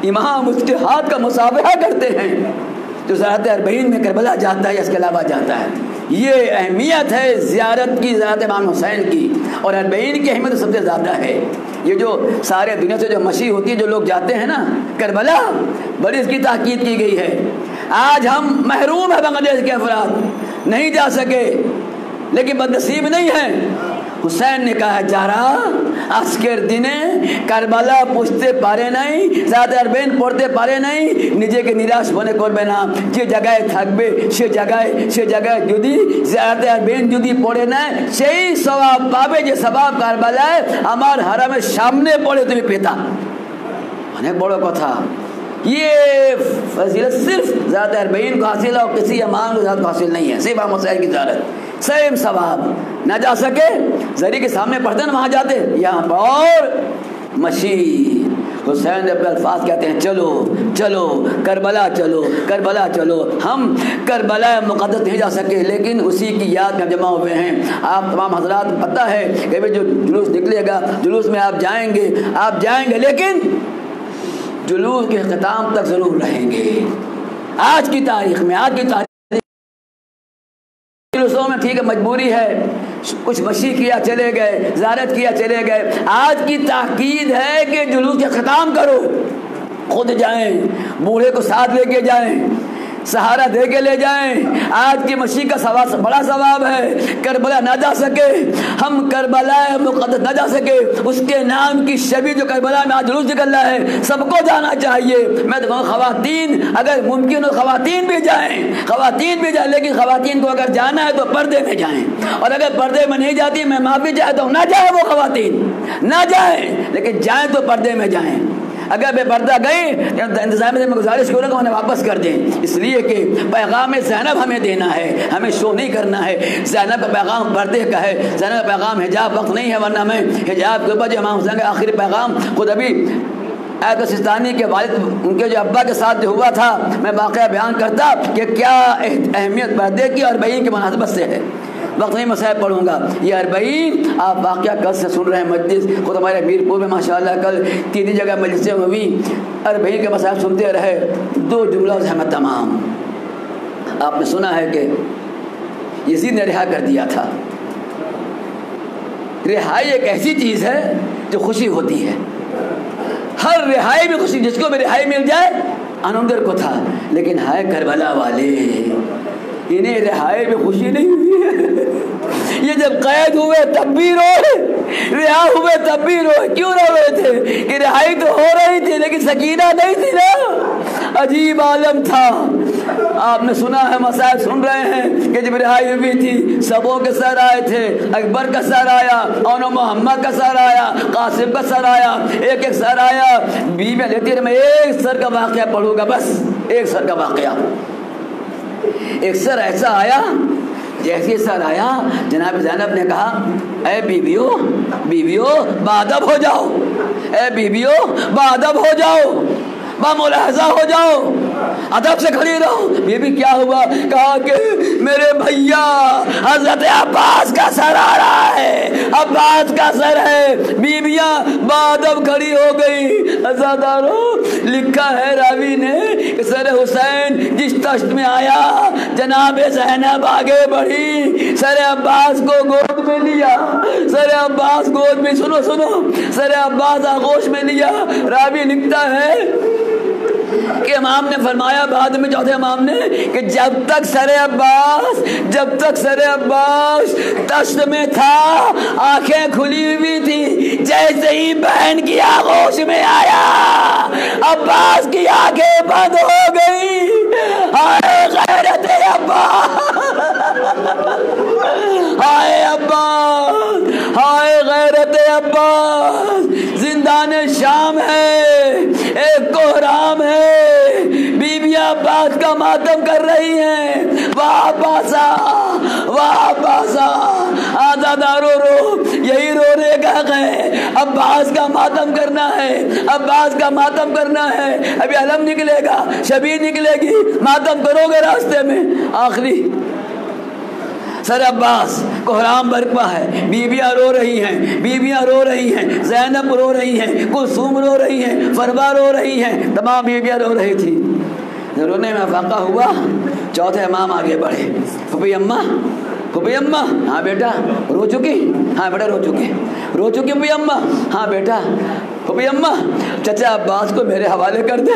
इमाम उसके हाथ का मुसाफहा करते हैं जो ज़ियारत अरबईन में करबला जाता है या इसके अलावा जाता है। ये अहमियत है ज़ियारत की, ज़ियारत इमाम हुसैन की, और अरबईन की अहमियत सबसे ज़्यादा है। ये जो सारे दुनिया से जो मशी होती है, जो लोग जाते हैं ना करबला, बड़ी इसकी ताकीद की गई है। आज हम महरूम है, बांग्लादेश के अफराद नहीं जा सके, लेकिन बदनसीब नहीं है। हुसैन ने कहा जा रहा আজকের দিনে কারবালা পুষতে পারে নাই, জাতে আরবেন পড়তে পারে নাই, নিজেকে নিরাশ মনে করবে না। যে জায়গায় থাকবে সে জায়গায় যদি জাতে আরবেন যদি পড়ে না, সেই সওয়াব পাবে যে সওয়াব কারবালায় আমার হারামের সামনে পড়ে তুমি পেতা। অনেক বড় কথা। ये फजीलत सिर्फ ज़ात अरबईन को हासिल है और किसी अमान को हासिल नहीं है। सिर्फ मसाइल की ज़ारत सेम सवाब ना जा सके जरी के सामने पढ़ते ना वहाँ जाते, यहाँ पर और मशी हुसैन अपने अल्फाज कहते हैं चलो चलो करबला चलो करबला चलो। हम करबला मुक़द्दस नहीं जा सके लेकिन उसी की याद में जमा हुए हैं। आप तमाम हजरात पता है कि जो जुलूस निकलेगा जुलूस में आप जाएंगे लेकिन जुलूस के ख़त्म तक ज़रूर रहेंगे। आज की तारीख में जुलूसों में ठीक है मजबूरी है, कुछ मशी किया चले गए, ज़ियारत किया चले गए। आज की ताकीद है कि जुलूस के ख़त्म करो, खुद जाएं, बूढ़े को साथ लेके जाएं, सहारा दे के ले जाएं। आज की मशी का सवाब बड़ा सवाब है। करबला ना जा सके, हम करबला मुक़द्दस ना जा सके, उसके नाम की शबी जो करबला में आज जुलूस निकल रहा है सबको जाना चाहिए। मैं तो कहूँ ख़वातीन अगर मुमकिन हो ख़वातीन भी जाएं, लेकिन ख़वातीन को अगर जाना है तो पर्दे में जाएं, और अगर पर्दे में नहीं जाती मैं माफ़ी चाहता हूँ ना जाए वो ख़वातीन ना जाएं, लेकिन जाएं तो पर्दे में जाएं। अगर बेपर्दा गए इंतज़ाम से मैं गुजारिश करूँगा उन्हें वापस कर दें, इसलिए कि पैगाम ज़ैनब हमें देना है, हमें शो नहीं करना है। ज़ैनब का पैगाम पर्दे का है, ज़ैनब का पैगाम हिजाब वक्त नहीं है, वरना मैं हिजाब के ऊपर जो इमाम हुसैन का आखिरी पैगाम खुद अभी आयत सिस्तानी के वालिद उनके जो अब्बा के साथ जो हुआ था मैं वाक़या बयान करता कि क्या अहमियत पर्दे की और बईन की मुनासबत से है। वक्त नहीं मसाइल पढ़ूंगा। ये अरबईन आप वाक़या कल से सुन रहे हैं मजलिस, खुद हमारे मीरपुर में माशाअल्लाह कल 3 जगह मजलिसें हुई, अरबईन के मसाइल सुनते रहे। 2 जुमला अहमद तमाम आपने सुना है कि यजीद ने रिहा कर दिया था। रिहाई एक ऐसी चीज़ है जो खुशी होती है, हर रिहाई में खुशी, जिसको भी रिहाई मिल जाए आनंदर को था, लेकिन हाय करबला वाले इन्हें रिहाई में खुशी नहीं हुई है। ये जब कैद हुए तब भी रोए, रिहा हुए तब भी रोए। क्यों रो रहे थे कि रिहाई तो हो रही थी लेकिन सकीना नहीं थी ना, अजीब आलम था। आपने सुना है मसाइल सुन रहे हैं कि जब रिहाई हुई थी सबों के सर आए थे, अकबर का सर आया, और मोहम्मद का सर आया, कासिम का सर आया, एक एक सर आया। बीवियां लेती रही। मैं एक सर का वाक़या पढ़ूंगा, बस एक सर का वाक़या। एक सर ऐसा आया, जैसे सर आया जनाब ज़ैनब ने कहा ऐ बीवियों बादब हो जाओ, ऐ बीवियों बादब हो जाओ, बामुलाहज़ा हो जाओ, अदब से खड़ी रहो। बीबी क्या हुआ? कहा कि मेरे भैया हजरत अब्बास का सर आ रहा है, अब्बास का सर है। बीबियां बादब खड़ी हो गई। अज़ादारो लिखा है रावी ने कि सर हुसैन जिस तश्त में आया जनाब ज़ैनब आगे बढ़ी, सर अब्बास को गोद में लिया, सर अब्बास गोद में सुनो सर अब्बास आगोश में लिया। रावी लिखता है कि इमाम ने फरमाया बाद में चौथे इमाम ने कि जब तक सर अब्बास तश्त में था आंखें खुली हुई थी, जैसे ही बहन की आगोश में आया अब्बास की आंखें बंद हो गई। हाय गैरत अब्बास, हाय अब्बास, हाय गैरत अब्बास। जिंदान शाम है, एक कोहराम है, बीबियां अब्बास का मातम कर रही हैं। वाह अब्बासा आज़ादारो रो, यही रोने का है। अब्बास का मातम करना है, अब्बास का मातम करना है। अभी अलम निकलेगा, शबीर निकलेगी, मातम करोगे रास्ते में। आखिरी सर अब्बास कोहराम बरपा है, बीबियां रो रही हैं, ज़ैनब रो रही हैं, कुलसूम रो रही हैं, फरवा रो रही हैं, तमाम बीबियां रो रही थी। रोने में वाक़ा हुआ, चौथे इमाम आगे बढ़े। फुफी अम्मा, हाँ बेटा रो चुकी? हाँ बेटा रो चुकी फुफी अम्मा? हाँ बेटा। फुफी अम्मा चचा अब्बास को मेरे हवाले कर दे।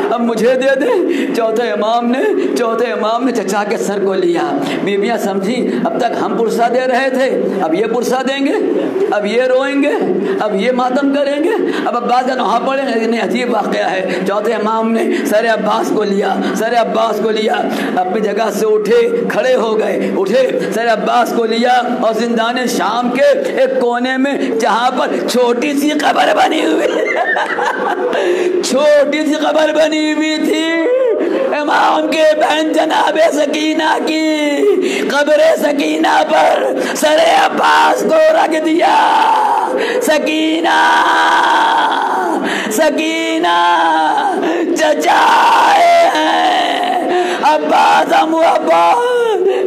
अब मुझे दे दे। चौथे इमाम ने चचा के सर को लिया। बीबियाँ समझी अब तक हम पुरसा दे रहे थे, अब ये पुरसा देंगे, अब ये रोएंगे, अब ये मातम करेंगे, अब अब्बास का नहा पड़ेंगे। इतने अजीब वाक़या है। चौथे इमाम ने सर अब्बास को लिया, अपनी जगह से उठे, खड़े हो गए, सर अब्बास को लिया और जिंदान शाम के एक कोने में जहाँ पर छोटी सी कब्र बनी हुई थी, इमाम के बहन जनाबे सकीना की कब्र सकीना पर सर अब्बास को रख दिया। सकीना चचा हैं, अब्बास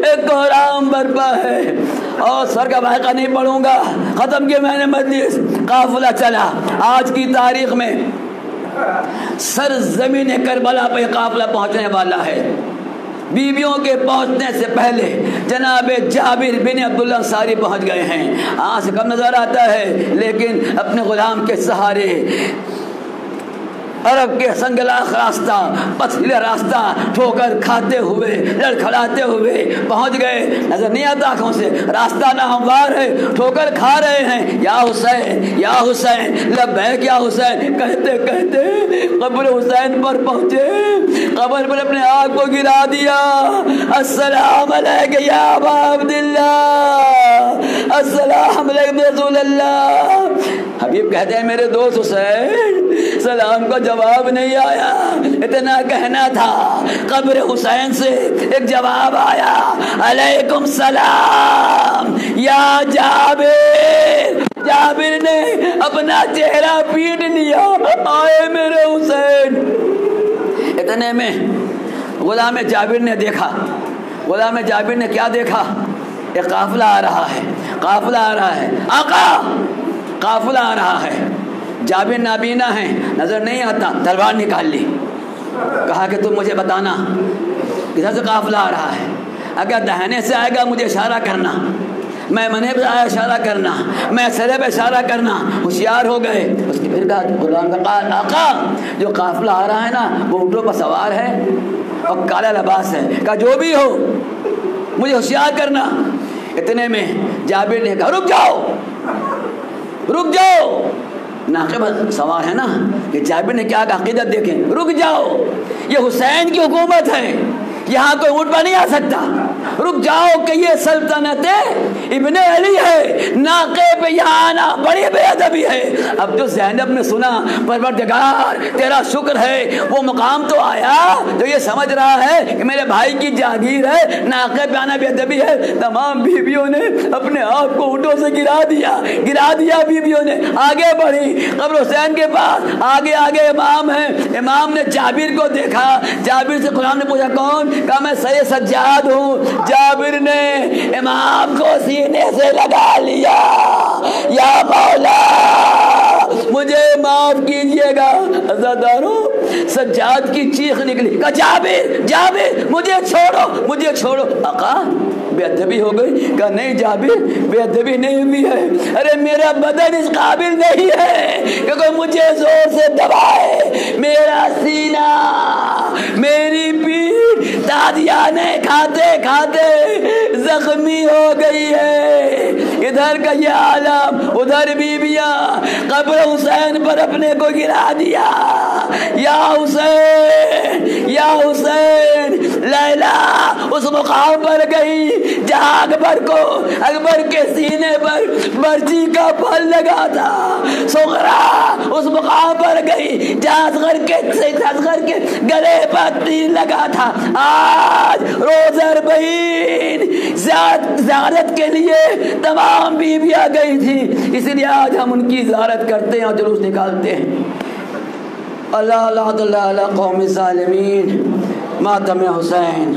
एक कोहराम बरपा है और सर का वाक़ा नहीं पढ़ूंगा। खत्म किया मैंने मजलिस, काफिला चला। आज की तारीख में सर ज़मीन करबला पे काफिला पहुंचने वाला है। बीवियों के पहुंचने से पहले जनाब जाबिर बिन अब्दुल्ला अंसारी पहुंच गए हैं। आज से कम नजर आता है, लेकिन अपने गुलाम के सहारे अरब के संगलाख रास्ता, पथरीला रास्ता ठोकर खाते हुए, लड़खड़ाते हुए पहुंच गए। नजर नहीं आता आंखों से, रास्ता नाहमवार है, ठोकर खा रहे हैं। या हुसैन लब्बैक या हुसैन कहते कहते कब्र हुसैन पर पहुंचे। कब्र पर अपने आप को गिरा दिया। अस्सलाम अलैका या अबा अब्दुल्लाह, अस्सलाम अलैकुम रसूलल्लाह। हबीब कहते हैं मेरे दोस्त हुसैन, सलाम का जवाब नहीं आया। इतना कहना था, कब्र हुसैन से एक जवाब आया, अलैकुम सलाम या जाबिर। जाबिर ने अपना चेहरा पीट लिया, आए मेरे हुसैन। इतने में गुलाम जाबिर ने देखा। गुलाम जाबिर ने क्या देखा? एक काफिला आ रहा है। आका, काफिला आ रहा है। जाबिर नाबीना है, नजर नहीं आता, तलवार निकाल ली। कहा कि तुम मुझे बताना किधर से काफिला आ रहा है। अगर दाहिने से आएगा मुझे इशारा करना, मैं मने पे आया इशारा करना, मैं सरे पे इशारा करना। होशियार हो गए। उसके फिर कहा आका, जो काफिला आ रहा है ना वो ऊँटों पर सवार है और काला लिबास है। कहा जो भी हो मुझे होशियार करना। इतने में जाबिर ने कहा रुक जाओ। नाके पर सवार है ना, ये जाबिर ने क्या कहा, अकीदत देखें, रुक जाओ, ये हुसैन की हुकूमत है, यहाँ कोई ऊँट पर नहीं आ सकता। रुक जाओ कि ये सल्तनत इब्ने अली है, नाके पे यहाँ आना बड़ी बेअदबी है। अब जो ज़ैनब ने सुना, परवरदिगार तेरा शुक्र है, वो मुकाम तो आया तो ये समझ रहा है कि मेरे भाई की जागीर है, नाके पे आना बेअदबी है। तमाम बीवियों ने अपने आप को ऊँटों से गिरा दिया। बीवियों ने आगे बढ़ी कब्र हुसैन के पास। आगे इमाम है। इमाम ने जाबिर को देखा। जाबिर से गुलाम ने पूछा कौन? कहा मैं सैयद सज्जाद हूँ। जाबिर ने इमाम को सीने से लगा लिया। या मौला मुझे माफ कीजिएगा। अज़ादारों, सज्जाद की चीख निकली। कहा जाबिर मुझे छोड़ो। आका बेअदबी हो गई। कहा नहीं जाबिर, बेअदबी नहीं हुई है। अरे मेरा बदन इस काबिल नहीं है कि कोई मुझे जोर से दबाए। मेरा सीना, मेरी पीठ तादियाने खाते जख्मी हो गई है। इधर का ये आलम, उधर बीबियां कब्र हुसैन पर अपने को गिरा दिया। या हुसैन लैला उस मुकाम पर गई जहाँ अकबर के सीने पर बर्ची का फल लगा था। सुगरा उस मुकाम पर गई जहाँ असगर के गले पर तीर लगा था। आज रोज़र बहीन ज़ियारत के लिए तमाम बीबियाँ गई थी, इसलिए आज हम उनकी ज़ियारत करते हैं और जुलूस निकालते हैं। अल्लाह कौम ज़ालिमीन मातम हुसैन।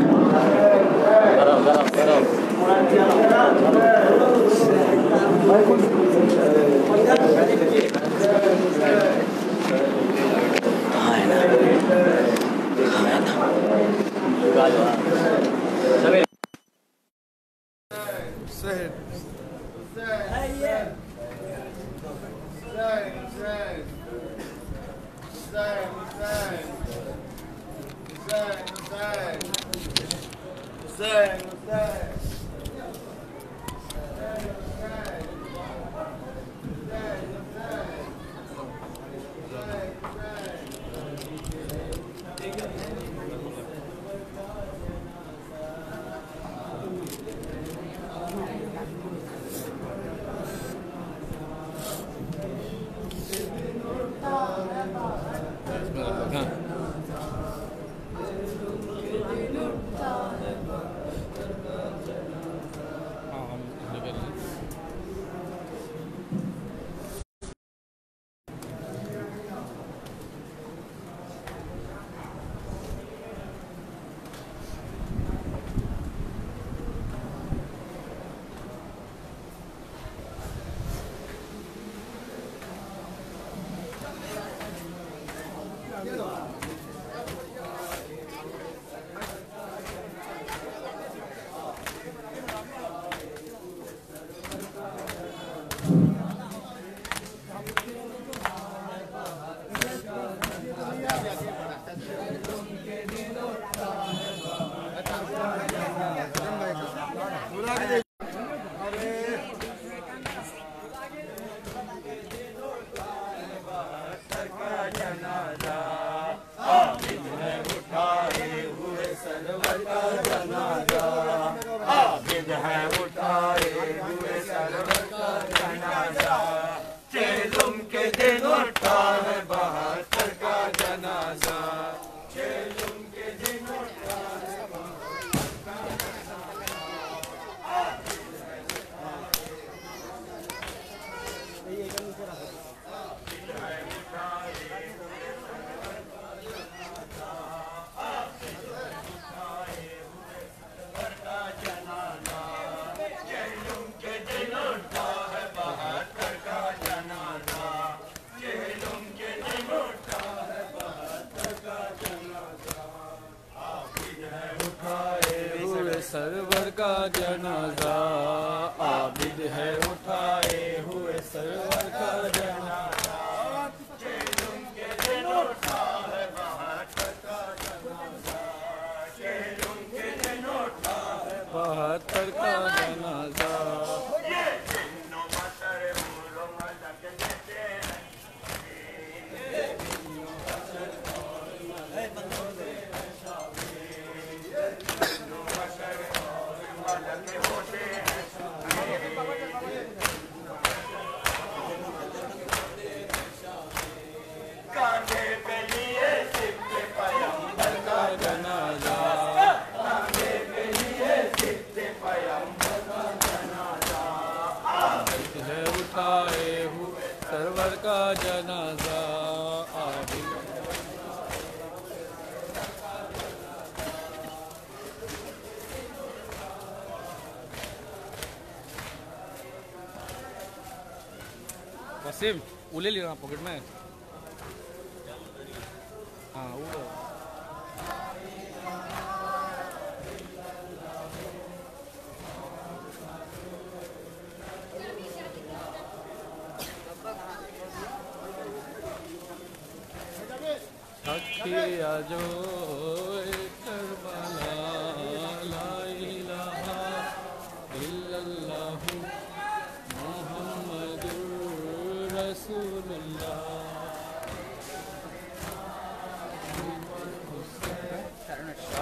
सरवर का जनाजा आबिद है उठाए हुए सरवर का जनाजा चेलुम के दिन उठा है बहत्तर का जनाजा चेलुम के दिन उठा है बहत्तर का जनाजा ये जिन्नो मतर मूलो मलक देते हैं ये जिन्नो मतर मूलो मलक कांधे पे लिए सिक्के पैगंबर का जनाजा कांधे पे लिए सिक्के पैगंबर का जनाजा आबिद है उठाए हुए सरवर का जनाजा आबिद वसीम वो ले लिया पॉकेट में हाँ वो अखिया जो करबला ला इलाहा इल्लल्लाहु मुहम्मदुर रसूलुल्लाह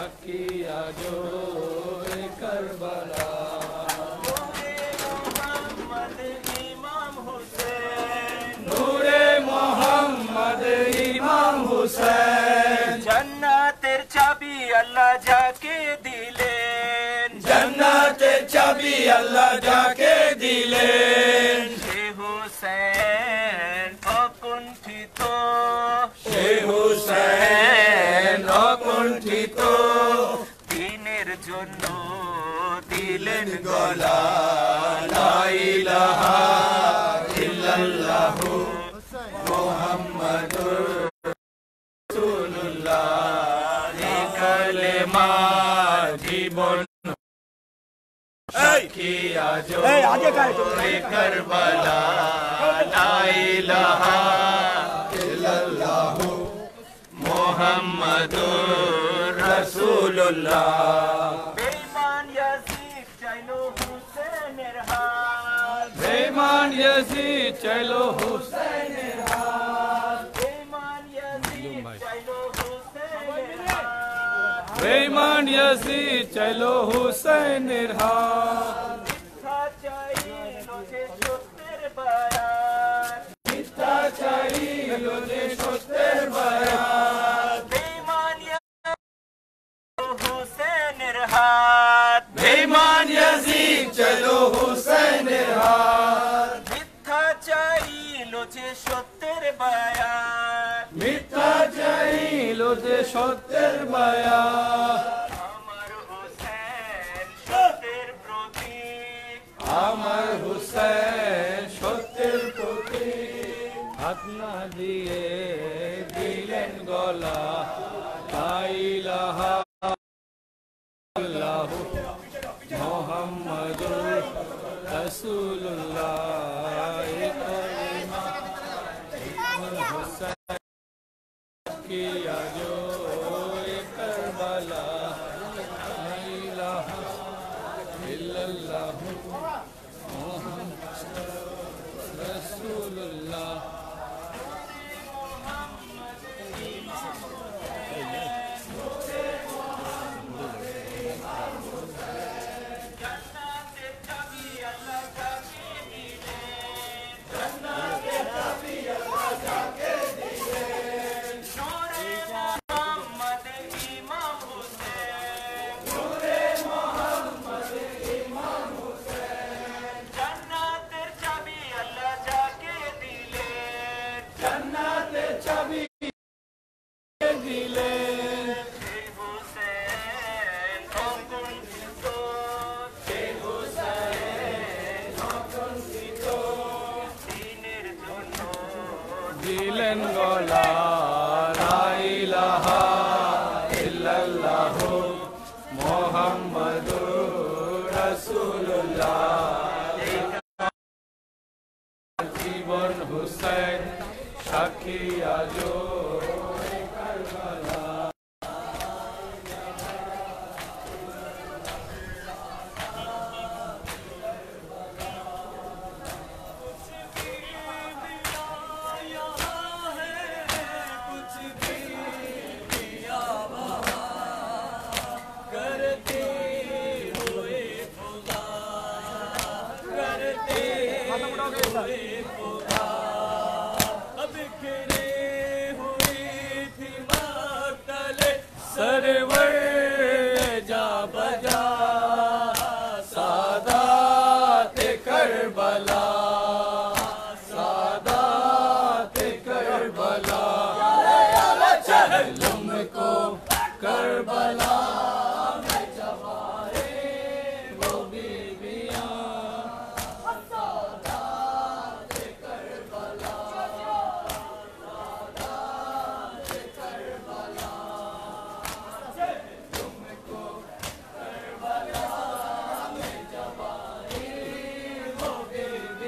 अखिया जो करबला नूरे मोहम्मद इमाम हुसैन जन्नतेर चाबी अल्लाह जाके दिलेन जन्नतेर चाबी अल्लाह जाके दिलेन शे हुसैन अकुंठित शे हुसैन अकुंठित দিনের জন্য দিলেন গলা লা ইলাহা ইল্লাল্লাহু মুহাম্মাদুর রাসূলুল্লাহ এই কালেমা জীবন সাক্ষী আজ কারবালা লা ইলাহা ইল্লাল্লাহু মোহাম্মদুর রাসূলুল্লাহ। বেঈমান ইয়াজিদ চাইলো হুসেনের হাত, বেঈমান ইয়াজিদ চাইলো হুসেনের হাত, বেঈমান ইয়াজিদ চাইলো হুসেনের হাত, বেঈমান ইয়াজিদ চাইলো হুসেনের হাত। মিথ্যা চাইলো যে সত্যের বায়াত, মিথ্যা চাইলো যে সত্যের বায়াত। বেঈমান ইয়াজিদ হুসেনের হাত, বেঈমান ইয়াজিদ চাইলো হুসেনের হাত। মিথ্যা চাইলো যে সত্যের বায়াত, মিথ্যা চাইলো যে সত্যের বায়াত। আমার হুসেন সত্যের প্রতীক, আমার হুসেন সত্যের প্রতীক। হাত না দিয়ে দিলেন গলা, লা ইলাহা ইল্লাল্লাহু মুহাম্মাদুর রাসূলুল্লাহ। এ কলিমা হুসেন কি আজো এ কারবালা, লা ইলাহা ইল্লাল্লাহু মুহাম্মাদুর রাসূলুল্লাহ। জান্নাতের চাবি আল্লাহ যাকে দিলেন, নূরে মোহাম্মদ ইমাম হুসেন, জান্নাতের চাবি আল্লাহ যাকে দিলেন, জান্নাতের চাবি দিলেন। সেই হুসেন অকুণ্ঠিত, দিনের জন্য দিলেন গলা, লা ইলাহা ইল্লাল্লাহু মুহাম্মাদুর রাসূলুল্লাহ। জীবন হুসেন সাক্ষী আজো কারবালা। सरवर जा बजा सादात करबला, सादात करबला। तुमको करबला में जवाए वो बीबियां, सादात करबला, सादात करबला। तुमको करबला में जवाए वो बीबियां,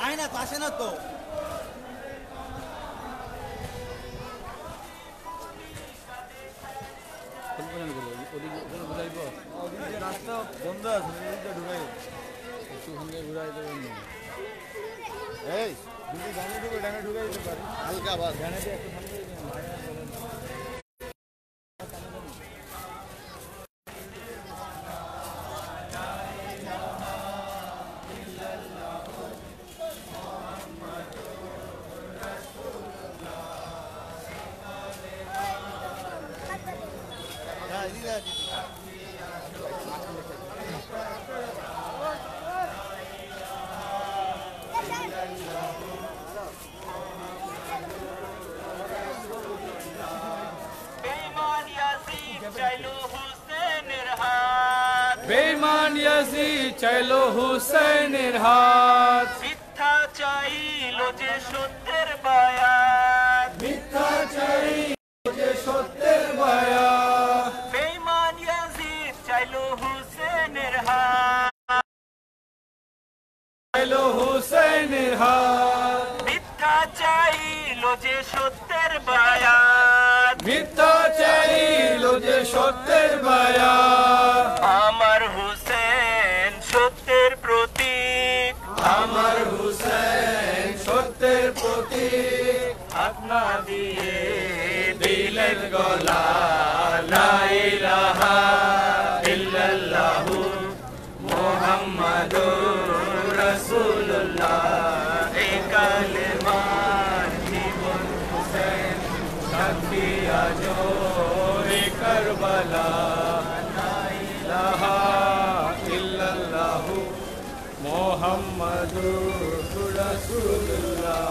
আয় না তো, আসে না তো। রাস্তা বন্ধ আছে, ঢুকাই একটু সঙ্গে ঘুরাই দেবেন। এই ডানে ঢুকে ডানে ঢুকাই দিতে পারি হালকা বাস ডানে দিয়ে একটু সামনে বেঈমান ইয়াজিদ চাইলো হুসাইনের হাত, মিথ্যা চাইলো যে সত্যের বায়াত, মিথ্যা চাইলো যে সত্যের বায়াত। বেঈমান ইয়াজিদ চাইলো হুসেনের হাত, চাইলো হুসাইনের হাত, মিথ্যা চাইলো যে সত্যের বায়াত, মিথ্যা চাইলো যে সত্যের বায়াত। আমার হুসেন সত্যের প্রতীক, আমার হুসেন সত্যের প্রতীক, আপনা দিয়ে দিলেন গলা, লা ইলাহা ইল্লাল্লাহু মুহাম্মাদুর রাসূলুল্লাহ। এই কালেমার জীবন হুসেন সাক্ষী আজো এ কারবালা, লা ইলাহা ইল্লাল্লাহু মুহাম্মাদুর রাসূলুল্লাহ।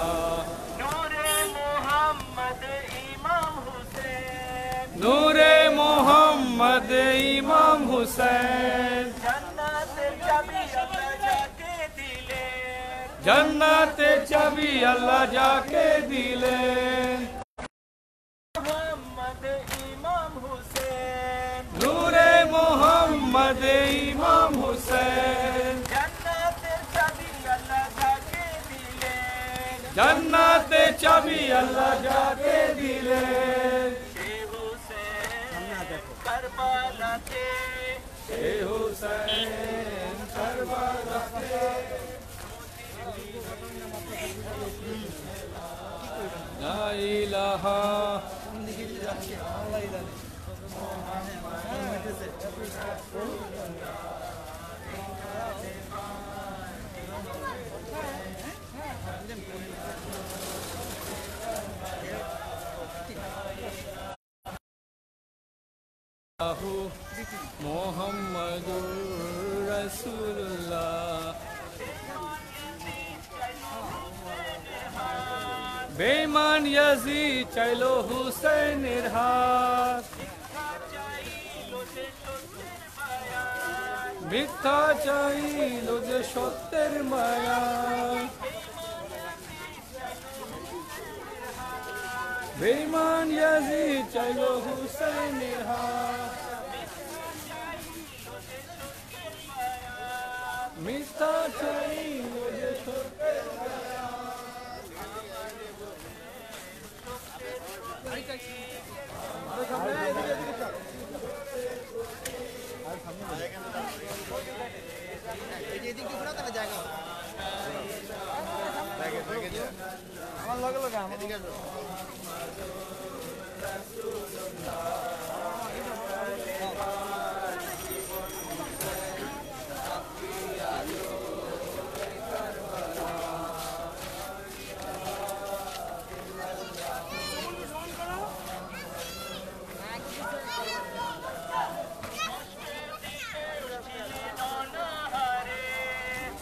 নূরে মুহাম্মদ ইমাম হুসেন, নূরে মোহাম্মদ ইমাম হুসেন, জান্নাতের চাবি আল্লাহ যাকে দিলেন, জান্নাতের চাবি আল্লাহ যাকে দিলেন। মুহাম্মদ ইমাম হুসেন, নূরে মোহাম্মদ ইমাম হুসেন, জান্নাতের চাবি আল্লাহ যাকে দিলেন, জান্নাতের চাবি আল্লাহ যাকে দিলেন। সেই হুসেন কারবালাতে, হে হুসেন কারবালাতে, লা ইলাহা মুহাম্মাদুর রাসূলুল্লাহ। বেঈমান ইয়াজিদ চাইলো হুসাইনের হাত, মিথ্যা চাইলো যে সত্যের মায়া। বেঈমান ইয়াজিদ চাইলো হুসাইনের হাত, মিথ্যা চাইলো যে সত্যের মায়া। আমার লগে লগে আমার দিকে আসো।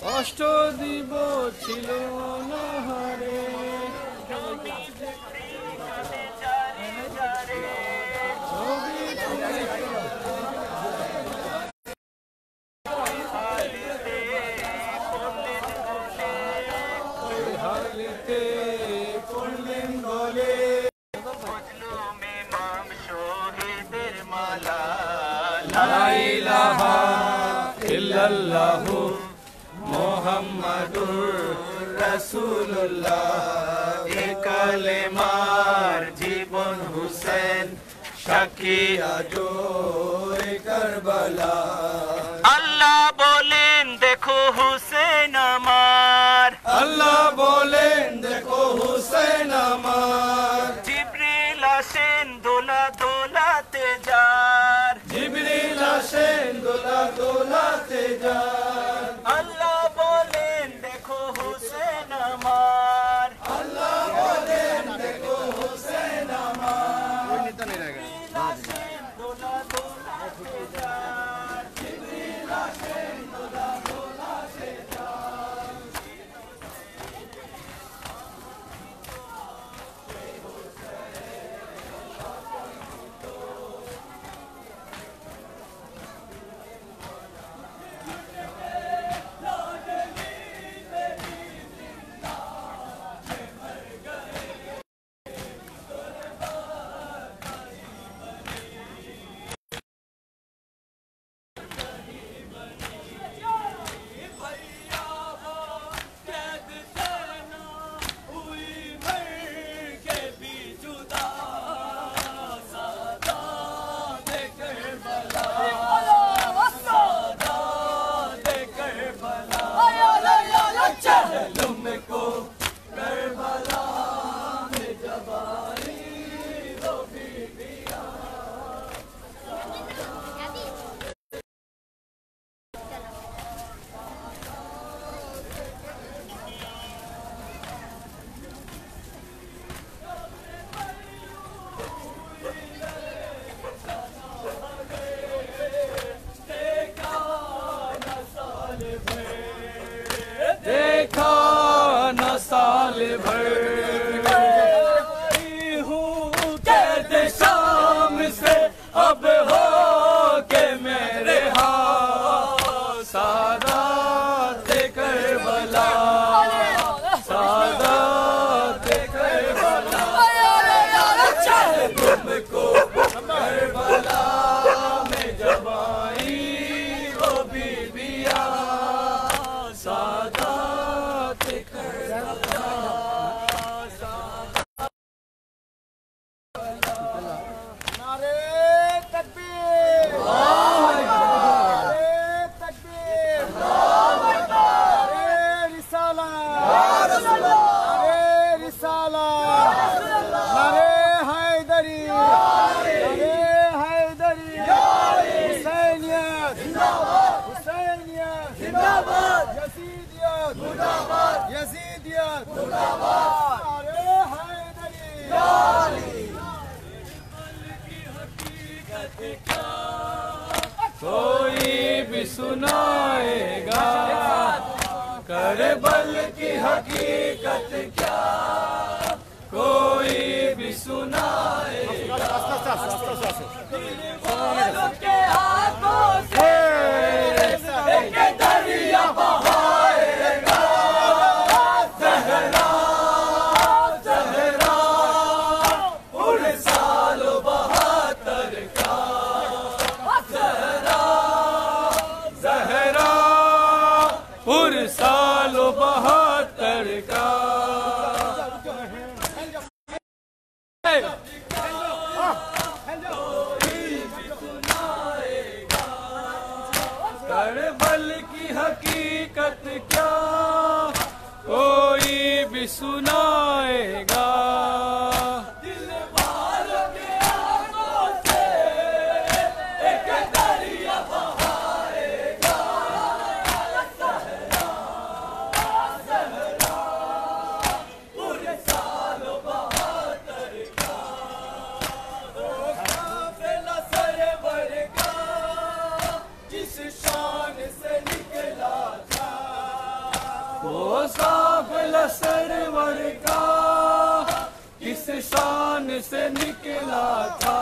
কষ্ট দিব ছিল অনাহারে, হালিতে পড়লেন গলে, শহীদের মালা, লা ইলাহা ইল্লাল্লাহু মুহাম্মাদুর রাসূলুল্লাহ এ কালেমার জীবন হুসেন সাক্ষী আজো এ কারবালা আল্লাহ বলেন দেখো হুসেন আমার আল্লাহ বলেন দেখো হুসেন আমার জিবরিল আসেন দোলা দোলাতে যার জিবরিল আসেন দোলা দোলাতে যার আল্লাহ বলেন দেখো হুসেন আমার আল্লাহ বলেন দেখো হুসেন আমার জিবরিল আসেন দোলা দোলাতে যার জিবরিল আসেন দোলা দোলাতে যার कोई भी सुनाएगा करबल की हकीकत क्या कोई भी सुनाएगा दिल वालों के हाथों से एक दरिया बहाएगा ज़हरा ज़हरा उन सालों 72 का ज़हरा ज़हरा उन सालों 72 का करबल की हकीकत क्या कोई भी सुनाएगा दिल वालों के आंखों से एक दरिया बहाएगा ज़हरा ज़हरा पूरे सालों 72 का वो काफिला सरवर का जिस शान से निकला था वो काफिला सरवर का किस शान से निकला था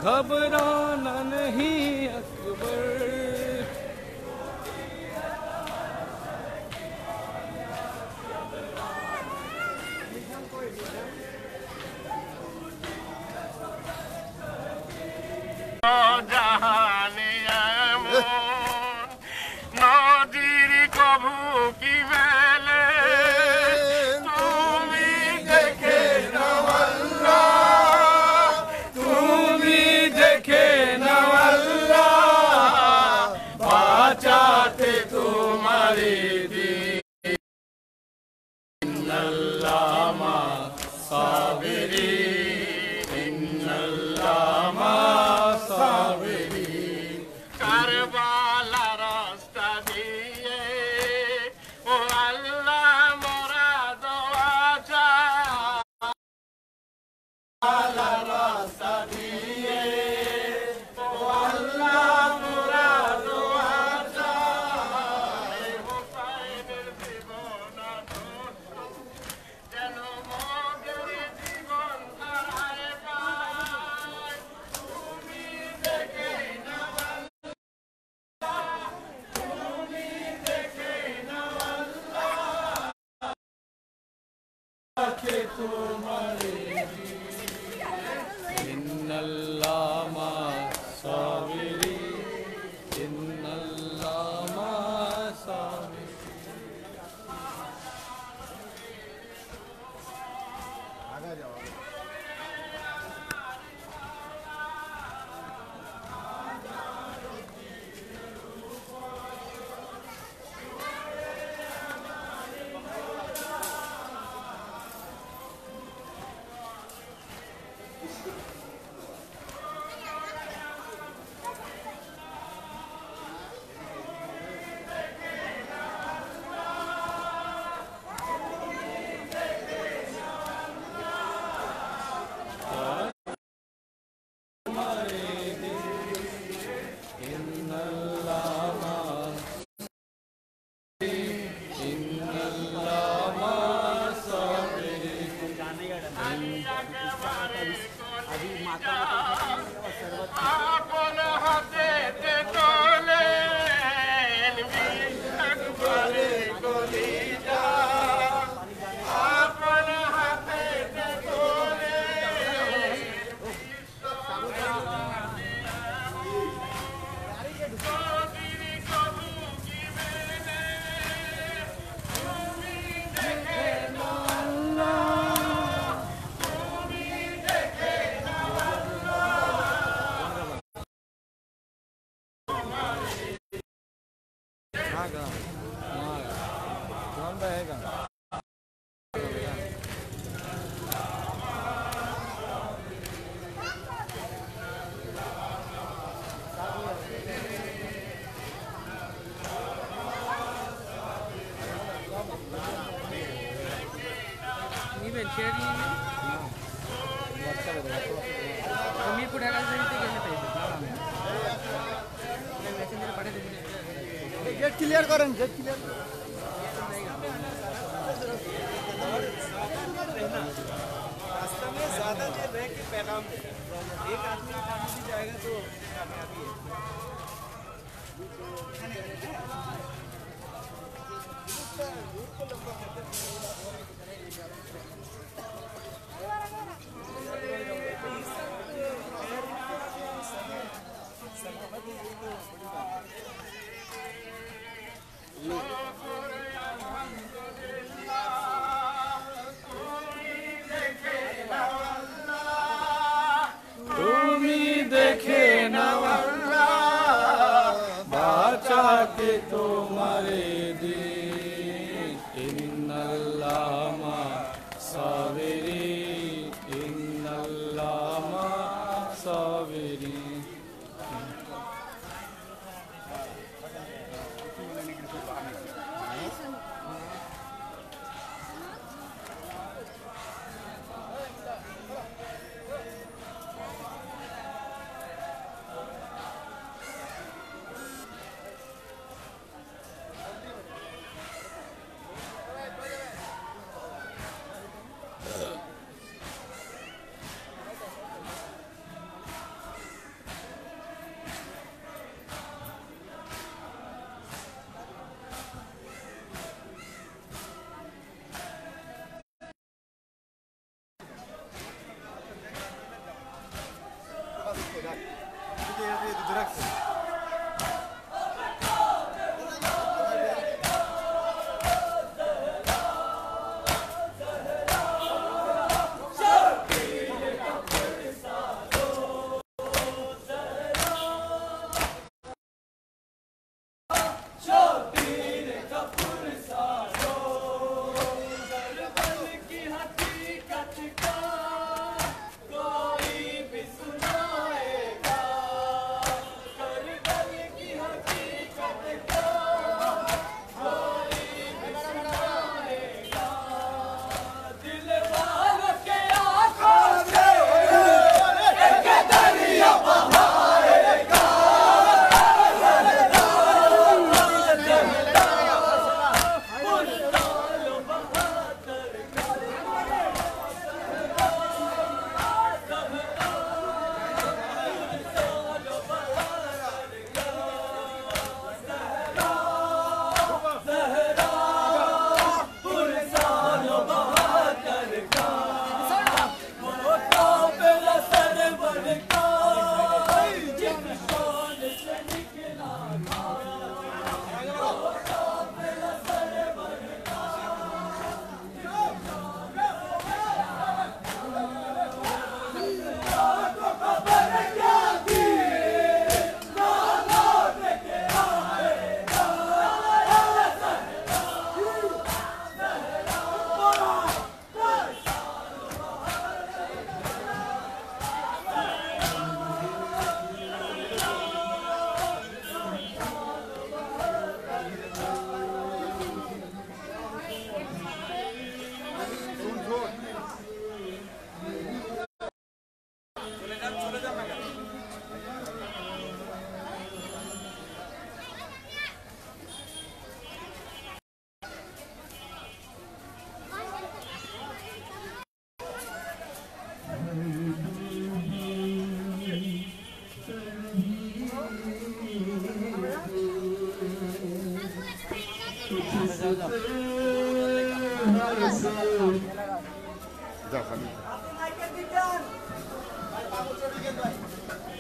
घबराना नहीं अकबर। জাহানে এমন নদীর কভু কি মেলে তুমি দেখে নাও আল্লাহ, তুমি দেখে নাও আল্লাহ, বাঁচাতে তোমারে দিন আল্লাহ মা সাবিরি ইন্নাল্লাহ মা সাবিরি। কারবালা রাস্তা দিয়ে ও আল্লাহ মোরা দোয়া চাই, রাস্তা দিয়ে ও আল্লাহ মোরা দোয়া চাই। হুসাইনের জীবন যেন মোদের জীবন হারায় পায়, তুমি দেখে নাও আল্লাহ, তুমি দেখে নাও আল্লাহ, কে তোমারে ইন্নাল্লাহ মা সাবিরি ইন্নাল্লাহ মা সাবিরি। আপন হাতে তোলেন একবারে কলিজা, আপন হাতে তোলেন নদীর কভু কি মেলে তুমি দেখে নাও আল্লাহ, তুমি দেখে নাও कौन रहेगा? নিবেন শেয়ার নিয়ে মিরপুর ঢাকা থেকে গেলে মেসেঞ্জারে পাঠিয়ে দেবেন। गेट क्लियर करें, गेट क्लियर। रास्ते में ज्यादा देर रह के पैगाम एक आदमी भी जाएगा तो कामयाबी তুমি দেখে নাও আল্লাহ, বাঁচাতে তোমারে দিন ইন্নাল্লাহ মা সাবিরি ইন্নাল্লাহ মা সাবিরি।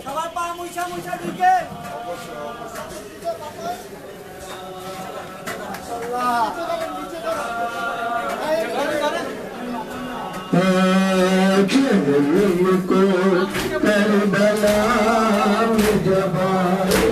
সবার পা মুছা মুছা ঢুকে को करबला में जवानी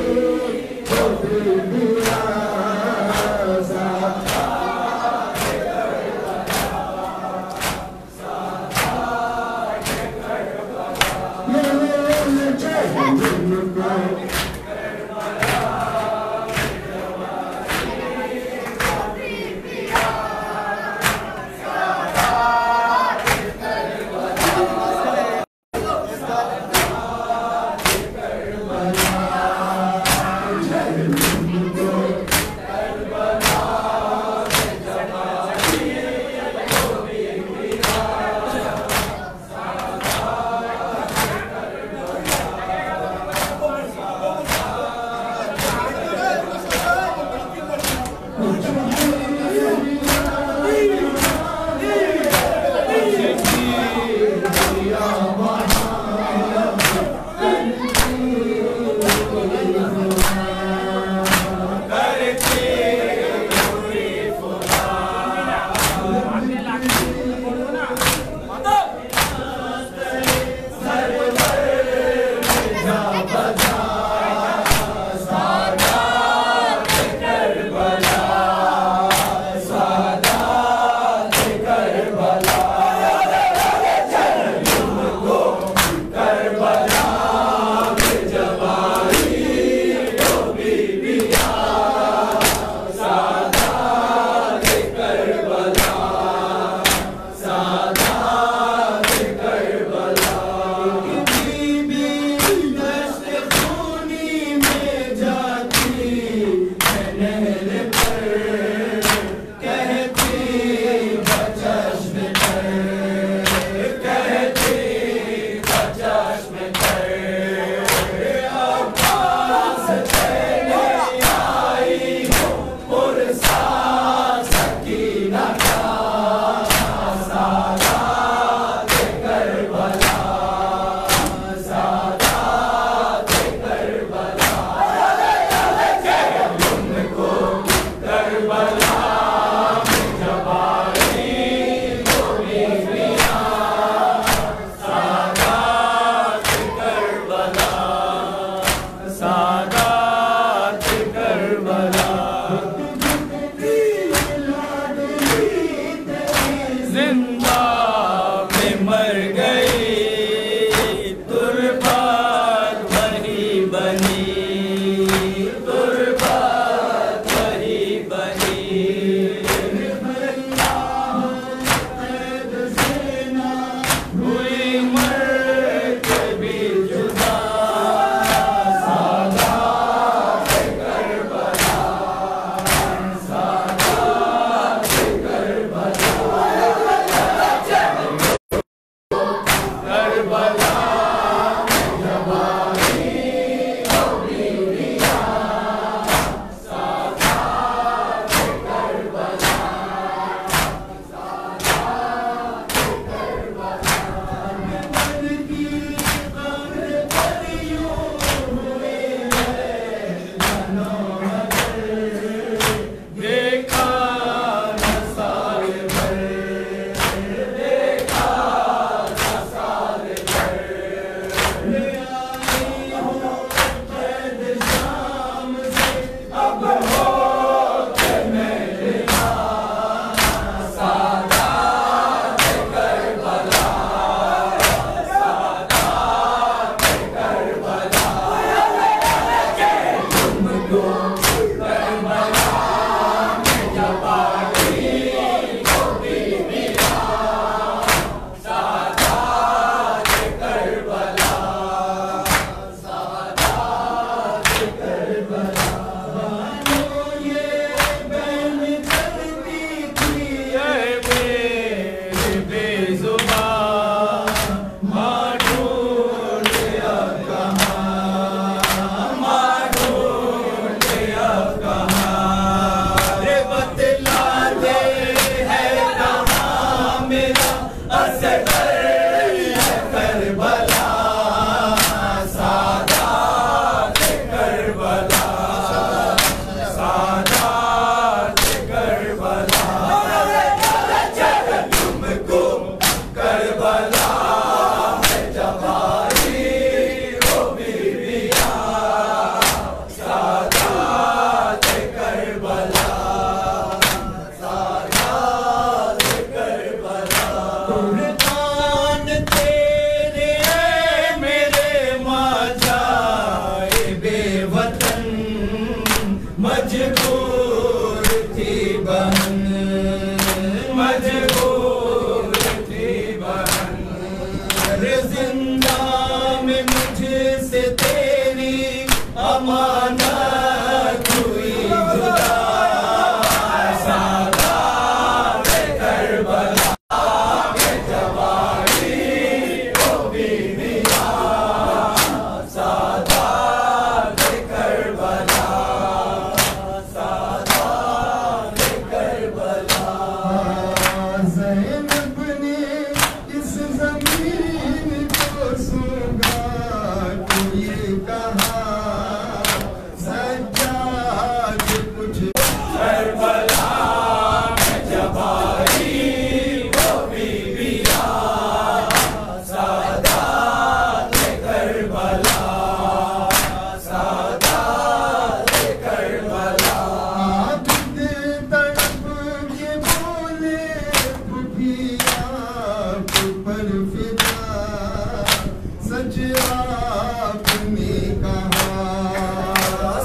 आपने कहा,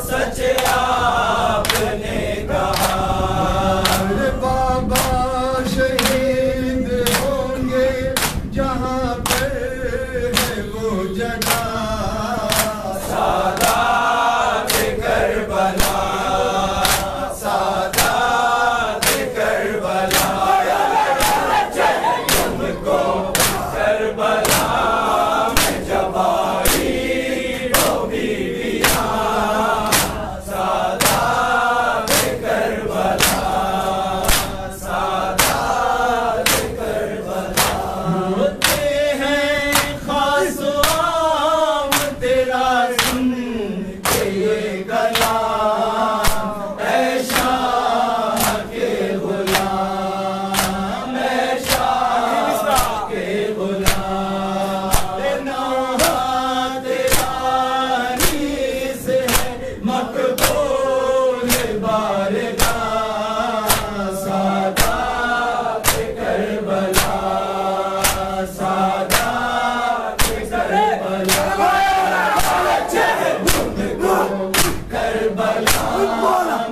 सच आपने कहा। अरे बाबा शहीद होंगे जहाँ पर है वो जगह, सादात करबला, सादात करबला, तुमको करबला में जब आई वो बीवियाँ, सादात करबला, सादात करबला। होते हैं खास आम तेरा सुन के ये कलाम, ऐ शाह के गुलाम, ऐ शाह के गुलाम। तेरा नीस है मकबूल बारगाह, सादात करबला, सादात करबला। तुमको करबला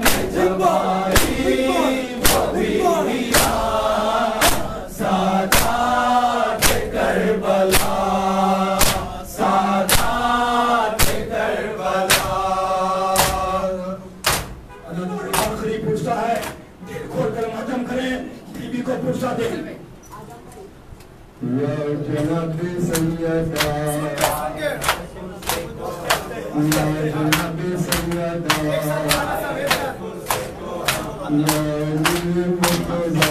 में जब आई वो बीवियाँ, सादात करबला, सादात करबला। आखिरी पूछता है, दिल खोल कर मातम करें, बीबी को पूछता दे। या जनाब सैयदा, या जनाब सैयदा, या दिल मुर्तज़ा,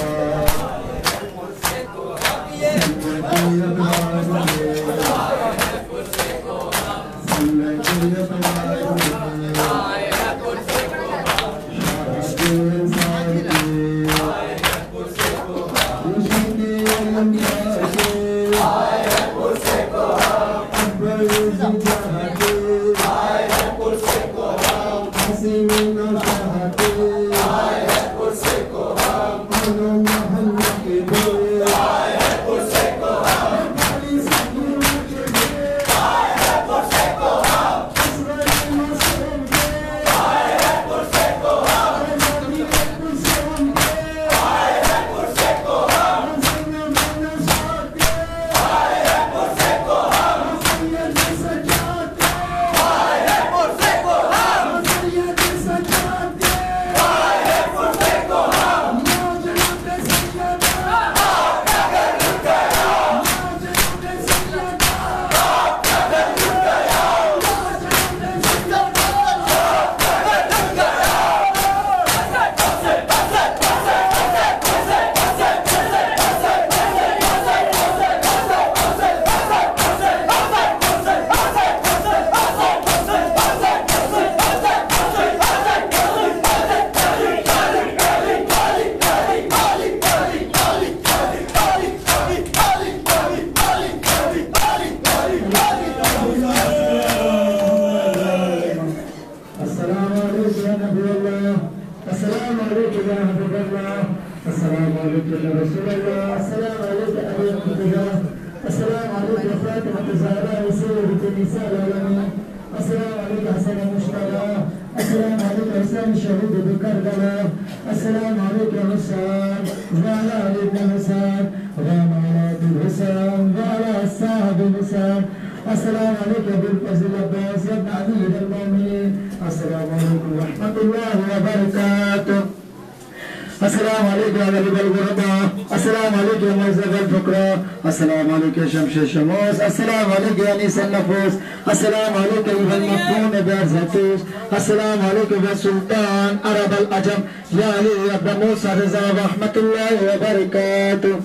شمس الشموس السلام عليك يا أنيس النفوس السلام عليك أيها المكون بأرزتوس السلام عليك يا سلطان عرب الأجم يا علي عبد موسى رضا رحمة الله وبركاته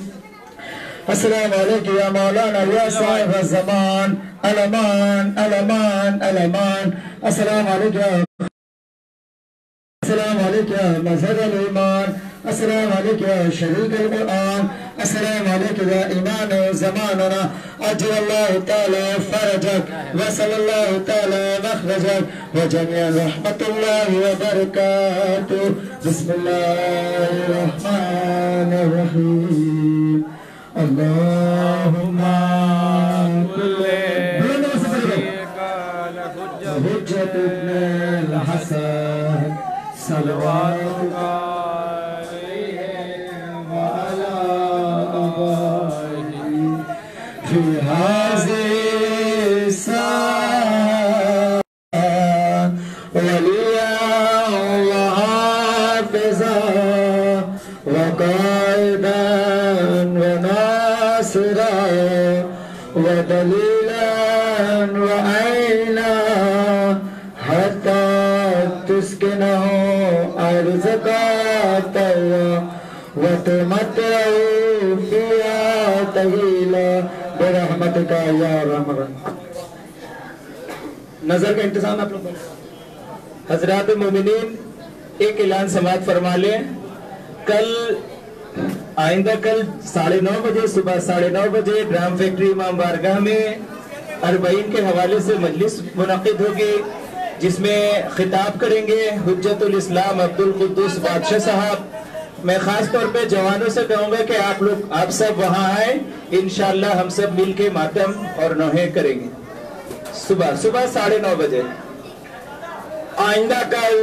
السلام عليك يا مولانا يا صاحب الزمان الأمان الأمان الأمان السلام عليك يا السلام عليك يا مظهر الإيمان السلام عليك يا شريك القرآن السلام عليك يا إمام زماننا أجل الله تعالى فرجك وصل الله تعالى مخرجك وجميع رحمة الله وبركاته بسم الله الرحمن الرحيم اللهم كل حجت ابن الحسن صلوات وعلى آبائه في هذه الساعة وليا وحافظا وقائدا وناصرا ودليلا وعينا حتى تسكنه أرزقك طوى وتمتعه فيها طويلا برحمتك يا رحمن. نظر کا انتظام آپ لوگ حضرات مومنین ایک اعلان سماعت فرما لیں. کل آئندہ کل 9:30 بجے صبح 9:30 بجے ڈرام فیکٹری امام بارگاہ میں 40 کے حوالے سے مجلس منعقد ہوگی جس میں خطاب کریں گے حجت الاسلام عبدالقدوس بادشاہ صاحب. میں خاص طور پہ جوانوں سے کہوں گا کہ آپ سب وہاں آئیں. انشاءاللہ ہم سب مل کے ماتم اور نوحے کریں گے صبح 9:30 بجے. آئندہ کل